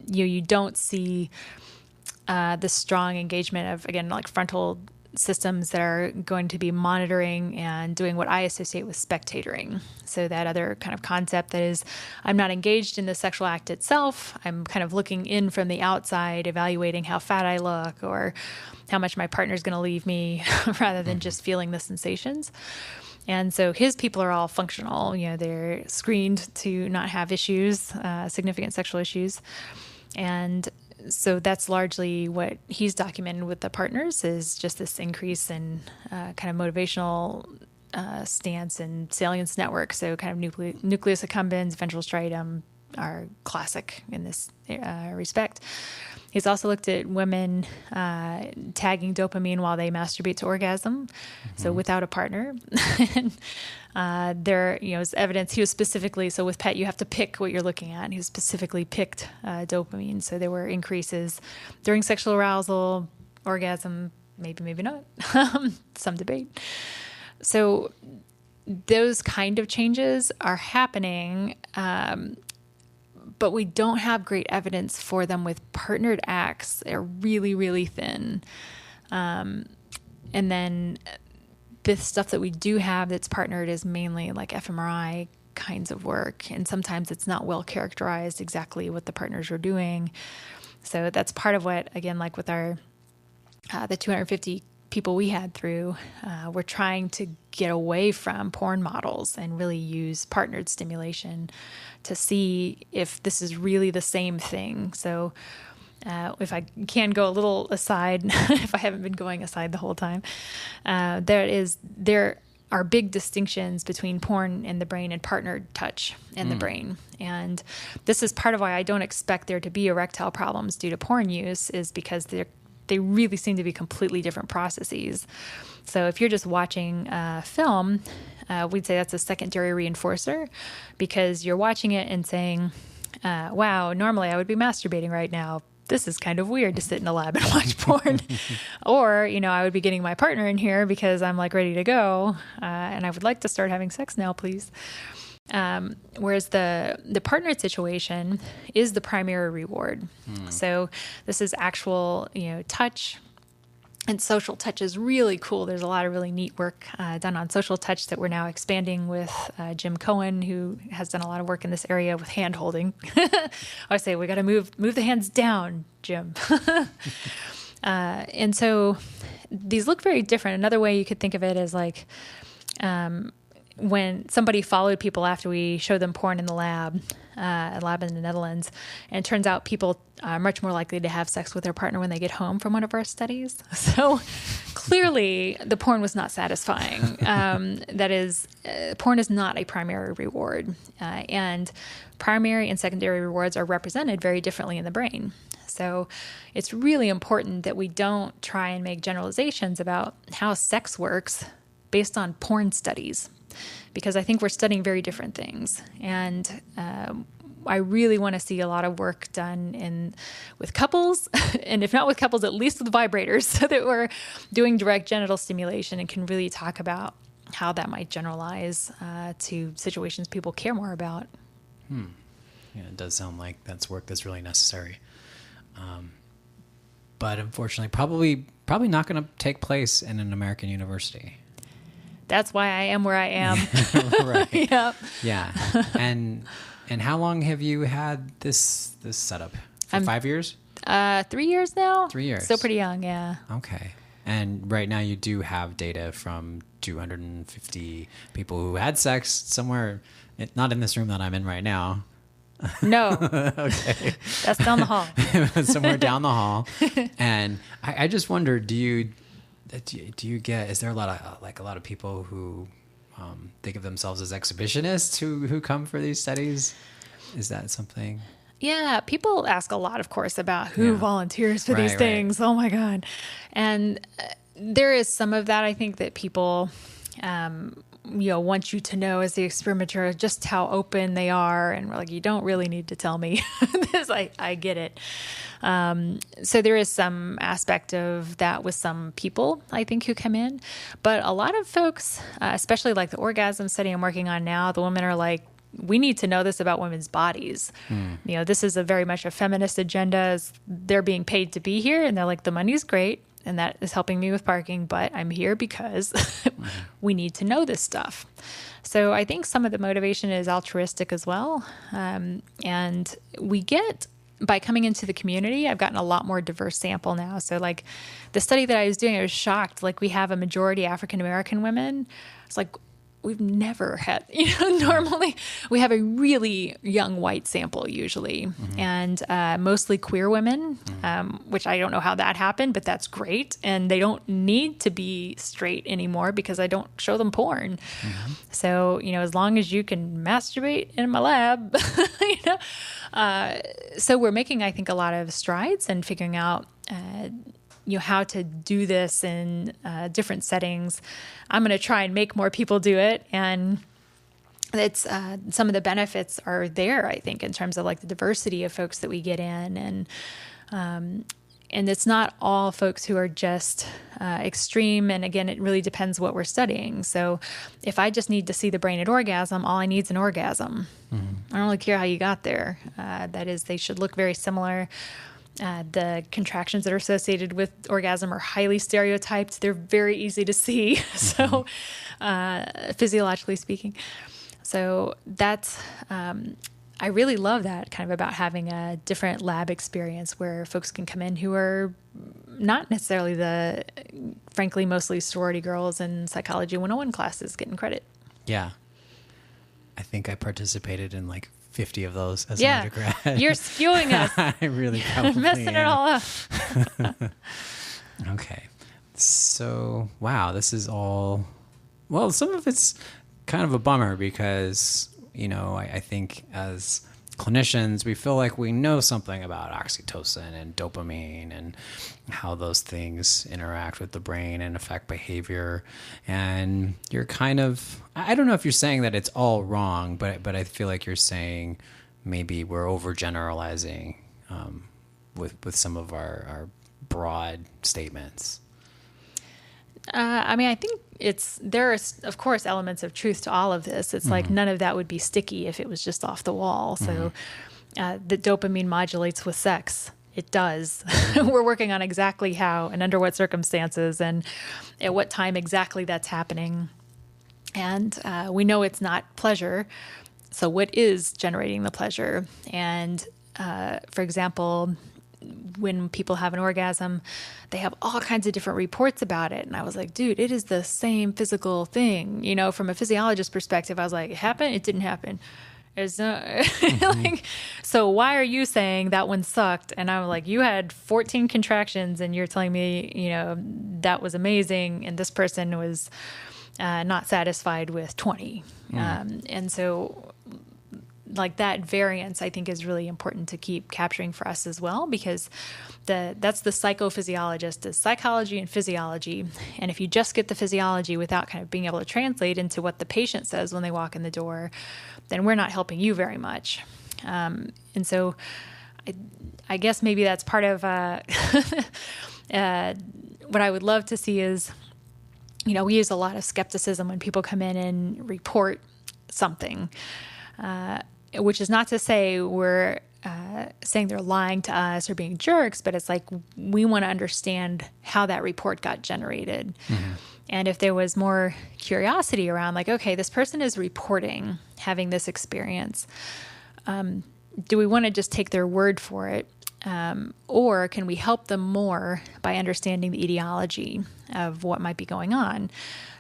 you don't see the strong engagement of, again, like frontal systems that are going to be monitoring and doing what I associate with spectatoring. So that other kind of concept that is, I'm not engaged in the sexual act itself. I'm kind of looking in from the outside, evaluating how fat I look or how much my partner's going to leave me rather than just feeling the sensations. And so his people are all functional. They're screened to not have issues, significant sexual issues. And so that's largely what he's documented with the partners is just this increase in kind of motivational stance and salience network. So kind of nucleus accumbens, ventral striatum are classic in this respect. He's also looked at women tagging dopamine while they masturbate to orgasm, so without a partner. And there, is evidence. He was specifically, so with PET, you have to pick what you're looking at. And he specifically picked dopamine. So there were increases during sexual arousal, orgasm, maybe not, some debate. So those kind of changes are happening, but we don't have great evidence for them with partnered acts. They're really, really thin. And then the stuff that we do have that's partnered is mainly like fMRI kinds of work. And sometimes it's not well characterized exactly what the partners are doing. So that's part of what, again, like with our, the 250 people we had through, we're trying to get away from porn models and really use partnered stimulation to see if this is really the same thing. So if I can go a little aside, if I haven't been going aside the whole time, there are big distinctions between porn in the brain and partnered touch in the brain. And this is part of why I don't expect there to be erectile problems due to porn use, is because they really seem to be completely different processes. So if you're just watching a film, we'd say that's a secondary reinforcer, because you're watching it and saying, wow, normally I would be masturbating right now. This is kind of weird to sit in a lab and watch porn. Or, I would be getting my partner in here because I'm like ready to go. And I would like to start having sex now, please. Whereas the partnered situation is the primary reward. So this is actual, touch. And social touch is really cool. There's a lot of really neat work done on social touch that we're now expanding with Jim Cohen, who has done a lot of work in this area with hand holding. I say we got to move the hands down, Jim. And so these look very different. Another way you could think of it is like when somebody followed people after we showed them porn in the lab, a lab in the Netherlands, and it turns out people are much more likely to have sex with their partner when they get home from one of our studies. So clearly the porn was not satisfying. That is, porn is not a primary reward. And primary and secondary rewards are represented very differently in the brain. So it's really important that we don't try and make generalizations about how sex works based on porn studies, because I think we're studying very different things. And I really want to see a lot of work done with couples, and if not with couples, at least with vibrators, so that we're doing direct genital stimulation and can really talk about how that might generalize to situations people care more about. Yeah, it does sound like that's work that's really necessary. But unfortunately, probably not going to take place in an American university. That's why I am where I am. Right. Yep. Yeah. And how long have you had this setup? For 5 years? 3 years now. 3 years. Still pretty young, yeah. Okay. And right now you do have data from 250 people who had sex somewhere, not in this room that I'm in right now. No. Okay. That's down the hall. Somewhere down the hall. And I just wonder, do you get, is there a lot of people who think of themselves as exhibitionists who come for these studies? Is that something? Yeah, people ask a lot, of course, about who volunteers for these things. Right. Oh my God. And there is some of that, I think, that people want you to know as the experimenter just how open they are, and we're like, you don't really need to tell me this. I get it. So there is some aspect of that with some people, I think, who come in, but a lot of folks, especially like the orgasm study I'm working on now, the women are like, we need to know this about women's bodies. This is a very much a feminist agenda. They're being paid to be here, and they're like, the money's great, and that is helping me with parking, but I'm here because we need to know this stuff. So I think some of the motivation is altruistic as well. And we get, by coming into the community, I've gotten a lot more diverse sample now. So like the study that I was doing, I was shocked. Like we have a majority African-American women. It's like, we've never had, normally we have a really young white sample usually, and mostly queer women, which I don't know how that happened, but that's great. And they don't need to be straight anymore because I don't show them porn. So, as long as you can masturbate in my lab, so we're making, I think, a lot of strides and figuring out, how to do this in different settings. I'm going to try and make more people do it. And it's some of the benefits are there, I think, in terms of like the diversity of folks that we get in. And it's not all folks who are just extreme. And again, it really depends what we're studying. So if I just need to see the brain at orgasm, all I need is an orgasm. I don't really care how you got there. That is, they should look very similar. The contractions that are associated with orgasm are highly stereotyped. They're very easy to see, so physiologically speaking. So that's, I really love that kind of about having a different lab experience where folks can come in who are not necessarily frankly, mostly sorority girls and Psychology 101 classes getting credit. Yeah. I think I participated in like 50 of those as an undergrad. You're skewing us. I really probably messing it all up. Okay. So, wow, this is all, well, some of it's kind of a bummer because, I think as clinicians, we feel like we know something about oxytocin and dopamine and how those things interact with the brain and affect behavior. And you're kind of, I don't know if you're saying that it's all wrong, but I feel like you're saying maybe we're overgeneralizing with some of our broad statements. I think there are, of course, elements of truth to all of this. It's like none of that would be sticky if it was just off the wall. So the dopamine modulates with sex. It does. We're working on exactly how and under what circumstances and at what time exactly that's happening. And we know it's not pleasure. So what is generating the pleasure? And for example, when people have an orgasm, they have all kinds of different reports about it. And I was like, dude, it is the same physical thing. From a physiologist perspective, I was like, it happened? It didn't happen. It's like, so why are you saying that one sucked? And I'm like, you had 14 contractions and you're telling me, that was amazing. And this person was not satisfied with 20. And so like that variance, I think, is really important to keep capturing for us as well, because that's the psychophysiologist is psychology and physiology. And if you just get the physiology without kind of being able to translate into what the patient says when they walk in the door, then we're not helping you very much. And so I guess maybe that's part of what I would love to see is, we use a lot of skepticism when people come in and report something, which is not to say we're saying they're lying to us or being jerks, but it's like we want to understand how that report got generated. And if there was more curiosity around, like, okay, this person is reporting having this experience, do we want to just take their word for it? Or can we help them more by understanding the etiology of what might be going on?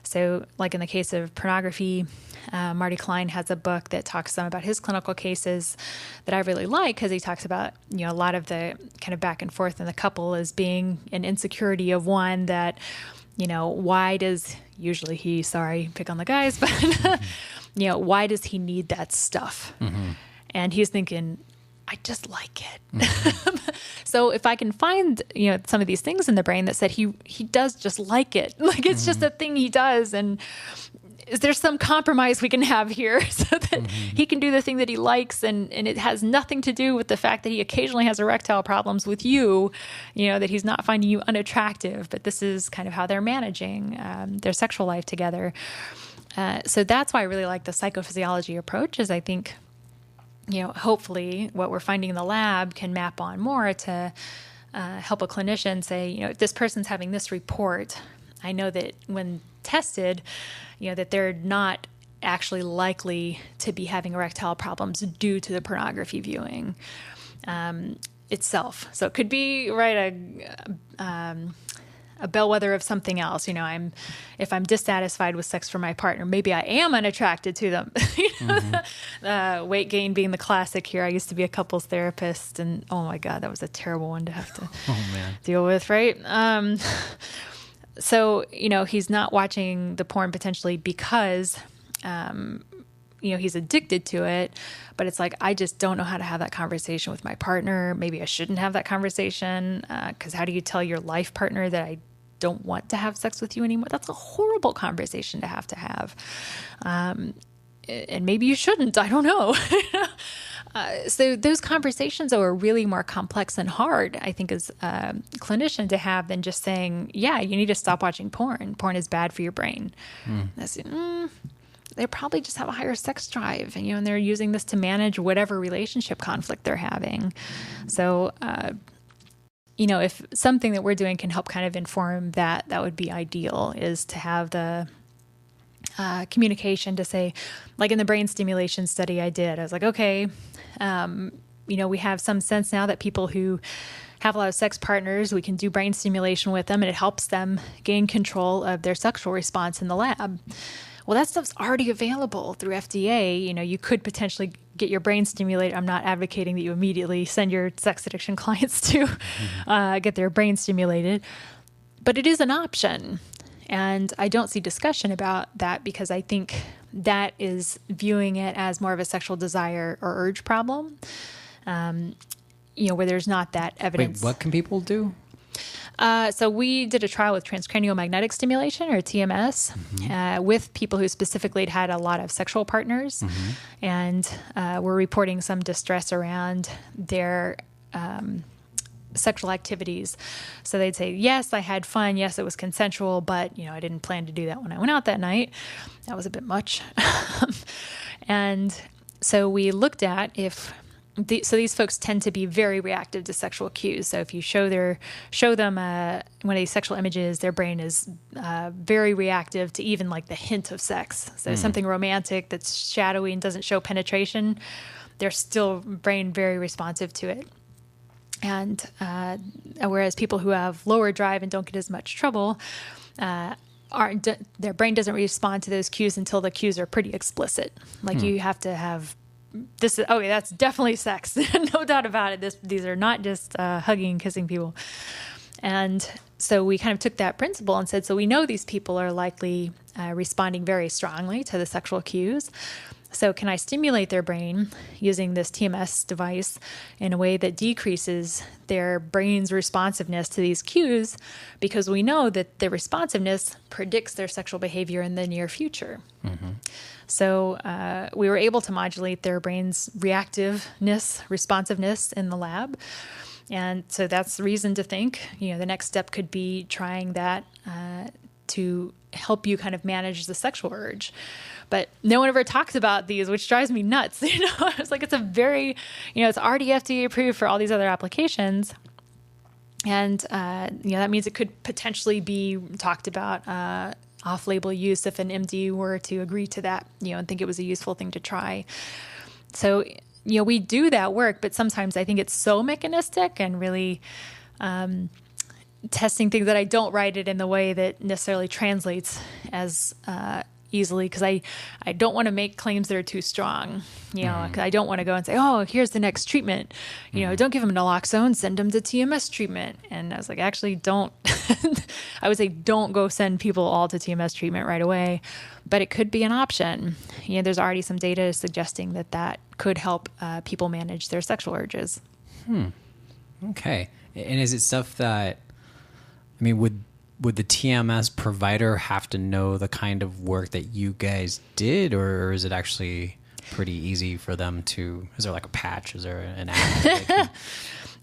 So like in the case of pornography, Marty Klein has a book that talks some about his clinical cases that I really like, because he talks about, a lot of the kind of back and forth in the couple as being an insecurity of one that, why does usually he, sorry, pick on the guys, but, why does he need that stuff? And he's thinking, I just like it. So if I can find, some of these things in the brain that said he does just like it, like it's just a thing he does, and is there some compromise we can have here so that he can do the thing that he likes, and it has nothing to do with the fact that he occasionally has erectile problems with you, that he's not finding you unattractive, but this is kind of how they're managing their sexual life together. So that's why I really like the psychophysiology approach, is I think, hopefully what we're finding in the lab can map on more to help a clinician say, if this person's having this report, I know that when tested, that they're not actually likely to be having erectile problems due to the pornography viewing itself. So it could be a bellwether of something else. If I'm dissatisfied with sex from my partner, maybe I am unattracted to them. Weight gain being the classic here. I used to be a couples therapist, and oh my God, that was a terrible one to have to deal with, right? So, he's not watching the porn potentially because, he's addicted to it, but it's like, I just don't know how to have that conversation with my partner. Maybe I shouldn't have that conversation, because how do you tell your life partner that I don't want to have sex with you anymore? That's a horrible conversation to have. And maybe you shouldn't, I don't know. So those conversations are really more complex and hard, I think, as a clinician to have than just saying, yeah, you need to stop watching porn. Porn is bad for your brain. They probably just have a higher sex drive, and they're using this to manage whatever relationship conflict they're having. So, if something that we're doing can help kind of inform that, that would be ideal, is to have the communication to say, like in the brain stimulation study I did, I was like, okay, we have some sense now that people who have a lot of sex partners, we can do brain stimulation with them, and it helps them gain control of their sexual response in the lab. Well, that stuff's already available through FDA. You could potentially get your brain stimulated. I'm not advocating that you immediately send your sex addiction clients to get their brain stimulated, but it is an option. And I don't see discussion about that, because I think that is viewing it as more of a sexual desire or urge problem, where there's not that evidence. Wait, what can people do? So we did a trial with transcranial magnetic stimulation, or TMS, with people who specifically had a lot of sexual partners, and were reporting some distress around their sexual activities. So they'd say, yes, I had fun. Yes, it was consensual, but I didn't plan to do that when I went out that night. That was a bit much. And so we looked at so these folks tend to be very reactive to sexual cues. So if you show them one of these sexual images, their brain is very reactive to even like the hint of sex. So something romantic that's shadowy and doesn't show penetration, they're still brain very responsive to it. And whereas people who have lower drive and don't get as much trouble, their brain doesn't respond to those cues until the cues are pretty explicit. Like you have to have this. Okay, that's definitely sex, no doubt about it. These are not just hugging and kissing people. And so we kind of took that principle and said, so we know these people are likely responding very strongly to the sexual cues. So can I stimulate their brain using this TMS device in a way that decreases their brain's responsiveness to these cues? Because we know that the responsiveness predicts their sexual behavior in the near future. Mm-hmm. So we were able to modulate their brain's responsiveness in the lab. And so that's the reason to think, the next step could be trying that to help you kind of manage the sexual urge. But no one ever talks about these, which drives me nuts. It's like it's a very, it's already FDA approved for all these other applications. And, that means it could potentially be talked about off-label use if an MD were to agree to that, and think it was a useful thing to try. So, we do that work, but sometimes I think it's so mechanistic and really testing things that I don't write it in the way that necessarily translates as easily, because I don't want to make claims that are too strong, because I don't want to go and say, oh, here's the next treatment, don't give them naloxone, send them to TMS treatment. And I was like, actually don't, I would say don't go send people all to TMS treatment right away, but it could be an option. There's already some data suggesting that could help people manage their sexual urges. Okay. And is it stuff that, would the TMS provider have to know the kind of work that you guys did, or is it actually pretty easy for them to, is there like a patch? Is there an app?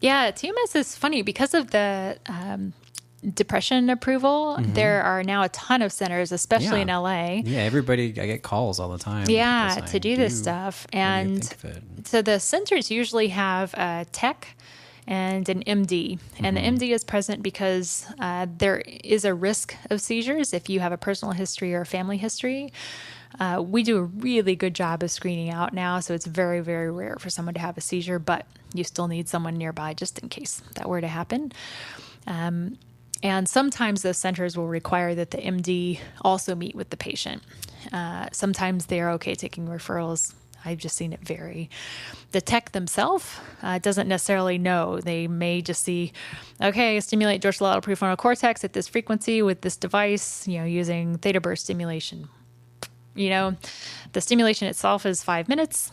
Yeah, TMS is funny because of the depression approval. Mm-hmm. There are now a ton of centers, especially in LA. Yeah, I get calls all the time. Yeah, to do this stuff. And so the centers usually have a tech and an MD. And the MD is present because there is a risk of seizures if you have a personal history or a family history. We do a really good job of screening out now, so it's very, very rare for someone to have a seizure, but you still need someone nearby just in case that were to happen. And sometimes those centers will require that the MD also meet with the patient. Sometimes they're okay taking referrals. I've just seen it vary. The tech themselves doesn't necessarily know. They may just see, okay, stimulate dorsolateral prefrontal cortex at this frequency with this device, using theta burst stimulation. The stimulation itself is 5 minutes.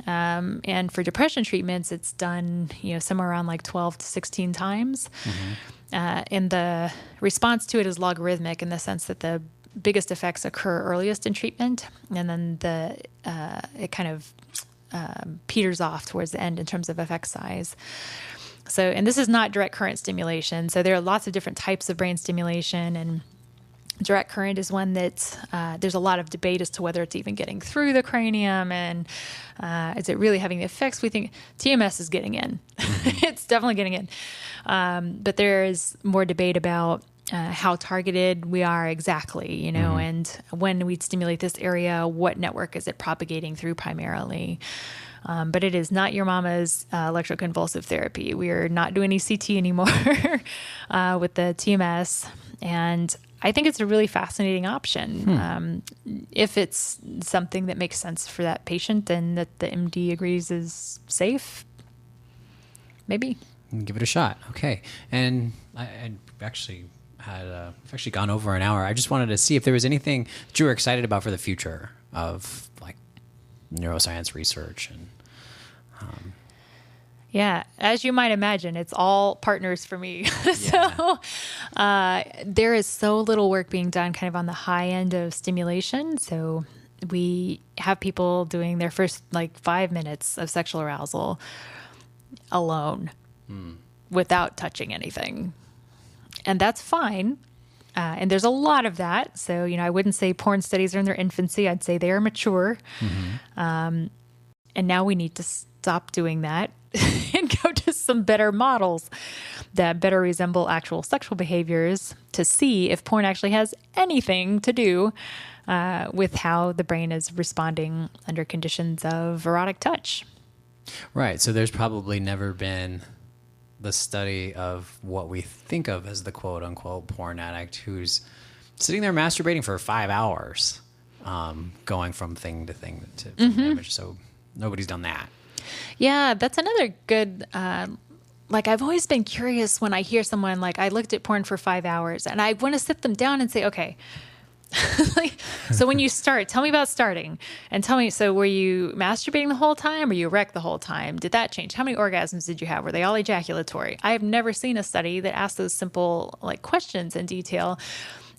And for depression treatments, it's done, somewhere around like 12 to 16 times. And the response to it is logarithmic in the sense that the biggest effects occur earliest in treatment, and then it kind of peters off towards the end in terms of effect size. So, and this is not direct current stimulation. So there are lots of different types of brain stimulation, and direct current is one that there's a lot of debate as to whether it's even getting through the cranium, and is it really having the effects we think. TMS is getting in. It's definitely getting in. But there is more debate about how targeted we are exactly, and when we stimulate this area, what network is it propagating through primarily? But it is not your mama's electroconvulsive therapy. We are not doing any CT anymore with the TMS. And I think it's a really fascinating option. If it's something that makes sense for that patient and that the MD agrees is safe, maybe. Give it a shot. Okay. And I've actually gone over an hour. I just wanted to see if there was anything that you were excited about for the future of like neuroscience research. And yeah, as you might imagine, it's all partners for me. So there is so little work being done kind of on the high end of stimulation. So we have people doing their first like 5 minutes of sexual arousal alone. without touching anything. And that's fine. And there's a lot of that. So, I wouldn't say porn studies are in their infancy. I'd say they are mature. And now we need to stop doing that and go to some better models that better resemble actual sexual behaviors to see if porn actually has anything to do with how the brain is responding under conditions of erotic touch. Right. So there's probably never been the study of what we think of as the quote unquote porn addict who's sitting there masturbating for 5 hours, going from thing to thing to image. So nobody's done that. Yeah, that's another good, I've always been curious when I hear someone like, I looked at porn for 5 hours, and I want to sit them down and say, okay, so when you start, tell me about starting, and tell me, so were you masturbating the whole time? Were you erect the whole time? Did that change? How many orgasms did you have? Were they all ejaculatory? I have never seen a study that asks those simple questions in detail.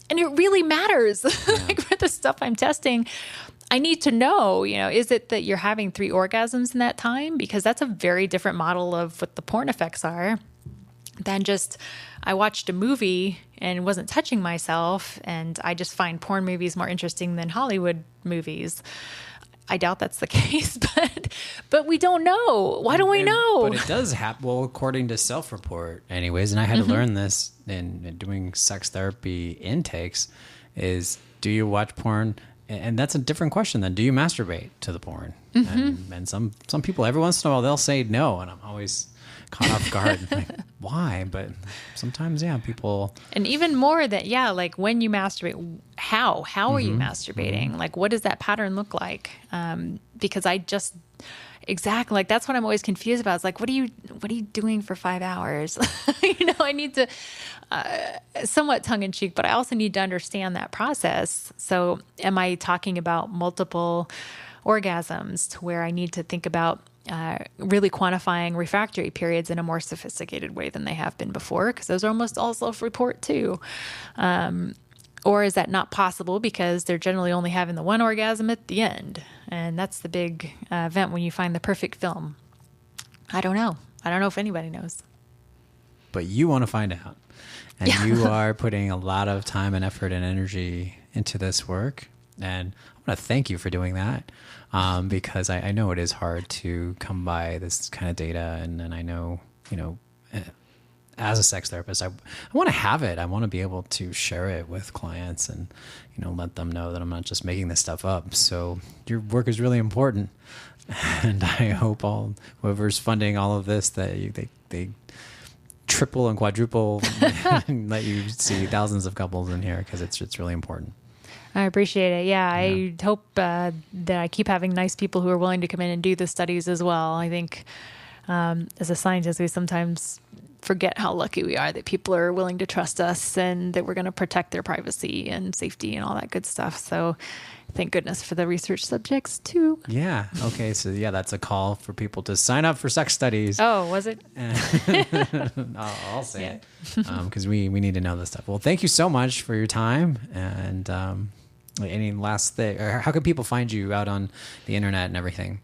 And it really matters. For the stuff I'm testing, I need to know, is it that you're having 3 orgasms in that time? Because that's a very different model of what the porn effects are than just, I watched a movie and wasn't touching myself, and I just find porn movies more interesting than Hollywood movies. I doubt that's the case, but we don't know. Why don't we know? But it does happen. Well, according to self-report anyways, and I had to learn this in doing sex therapy intakes, is do you watch porn? And that's a different question than do you masturbate to the porn? And some people, every once in a while, they'll say no, and I'm always caught off guard. Why? But sometimes, people. And even more that, when you masturbate, how are you masturbating? What does that pattern look like? Because I just, exactly, that's what I'm always confused about. It's what are you doing for 5 hours? I need to, somewhat tongue in cheek, but I also need to understand that process. So am I talking about multiple orgasms to where I need to think about really quantifying refractory periods in a more sophisticated way than they have been before, because those are almost all self-report too. Or is that not possible because they're generally only having the one orgasm at the end? And that's the big event when you find the perfect film. I don't know. I don't know if anybody knows. But you want to find out. And you are putting a lot of time and effort and energy into this work. And I want to thank you for doing that. Because I know it is hard to come by this kind of data, and I know, as a sex therapist, I want to have it. I want to be able to share it with clients and, let them know that I'm not just making this stuff up. So your work is really important, and I hope whoever's funding all of this, that they triple and quadruple and let you see thousands of couples in here, because it's really important. I appreciate it. Yeah, I hope that I keep having nice people who are willing to come in and do the studies as well. I think as a scientist, we sometimes forget how lucky we are that people are willing to trust us and that we're going to protect their privacy and safety and all that good stuff. So thank goodness for the research subjects too. Yeah. Okay. So that's a call for people to sign up for sex studies. Oh, was it? I'll say it because we need to know this stuff. Well, thank you so much for your time. And any last thing, or how can people find you out on the internet and everything?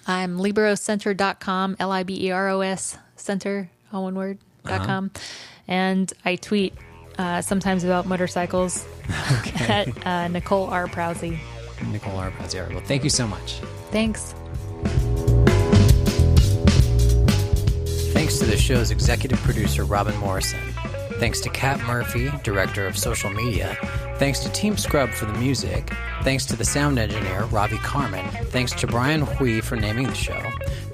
I'm liberoscenter.com, LIBEROS center, all one word, .com. And I tweet sometimes about motorcycles at Nicole R. Prause. Nicole R. Prause. All right. Well, thank you so much. Thanks. Thanks to the show's executive producer, Robin Morrison. Thanks to Kat Murphy, director of social media. Thanks to Team Scrub for the music. Thanks to the sound engineer, Ravi Carmen. Thanks to Brian Hui for naming the show.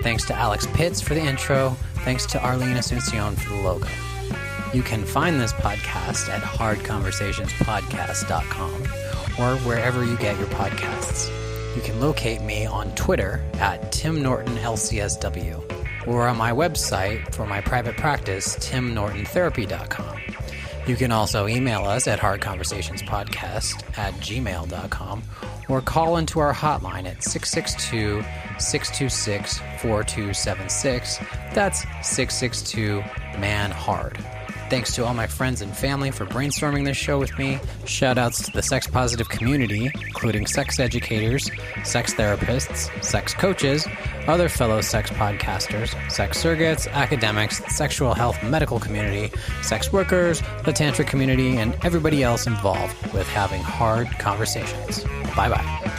Thanks to Alex Pitts for the intro. Thanks to Arlene Asuncion for the logo. You can find this podcast at hardconversationspodcast.com or wherever you get your podcasts. You can locate me on Twitter at TimNortonLCSW or on my website for my private practice, timnortontherapy.com. You can also email us at hardconversationspodcast@gmail.com or call into our hotline at 662-626-4276. That's 662-MAN-HARD. Thanks to all my friends and family for brainstorming this show with me. Shout outs to the sex positive community, including sex educators, sex therapists, sex coaches, other fellow sex podcasters, sex surrogates, academics, the sexual health medical community, sex workers, the tantric community, and everybody else involved with having hard conversations. Bye-bye.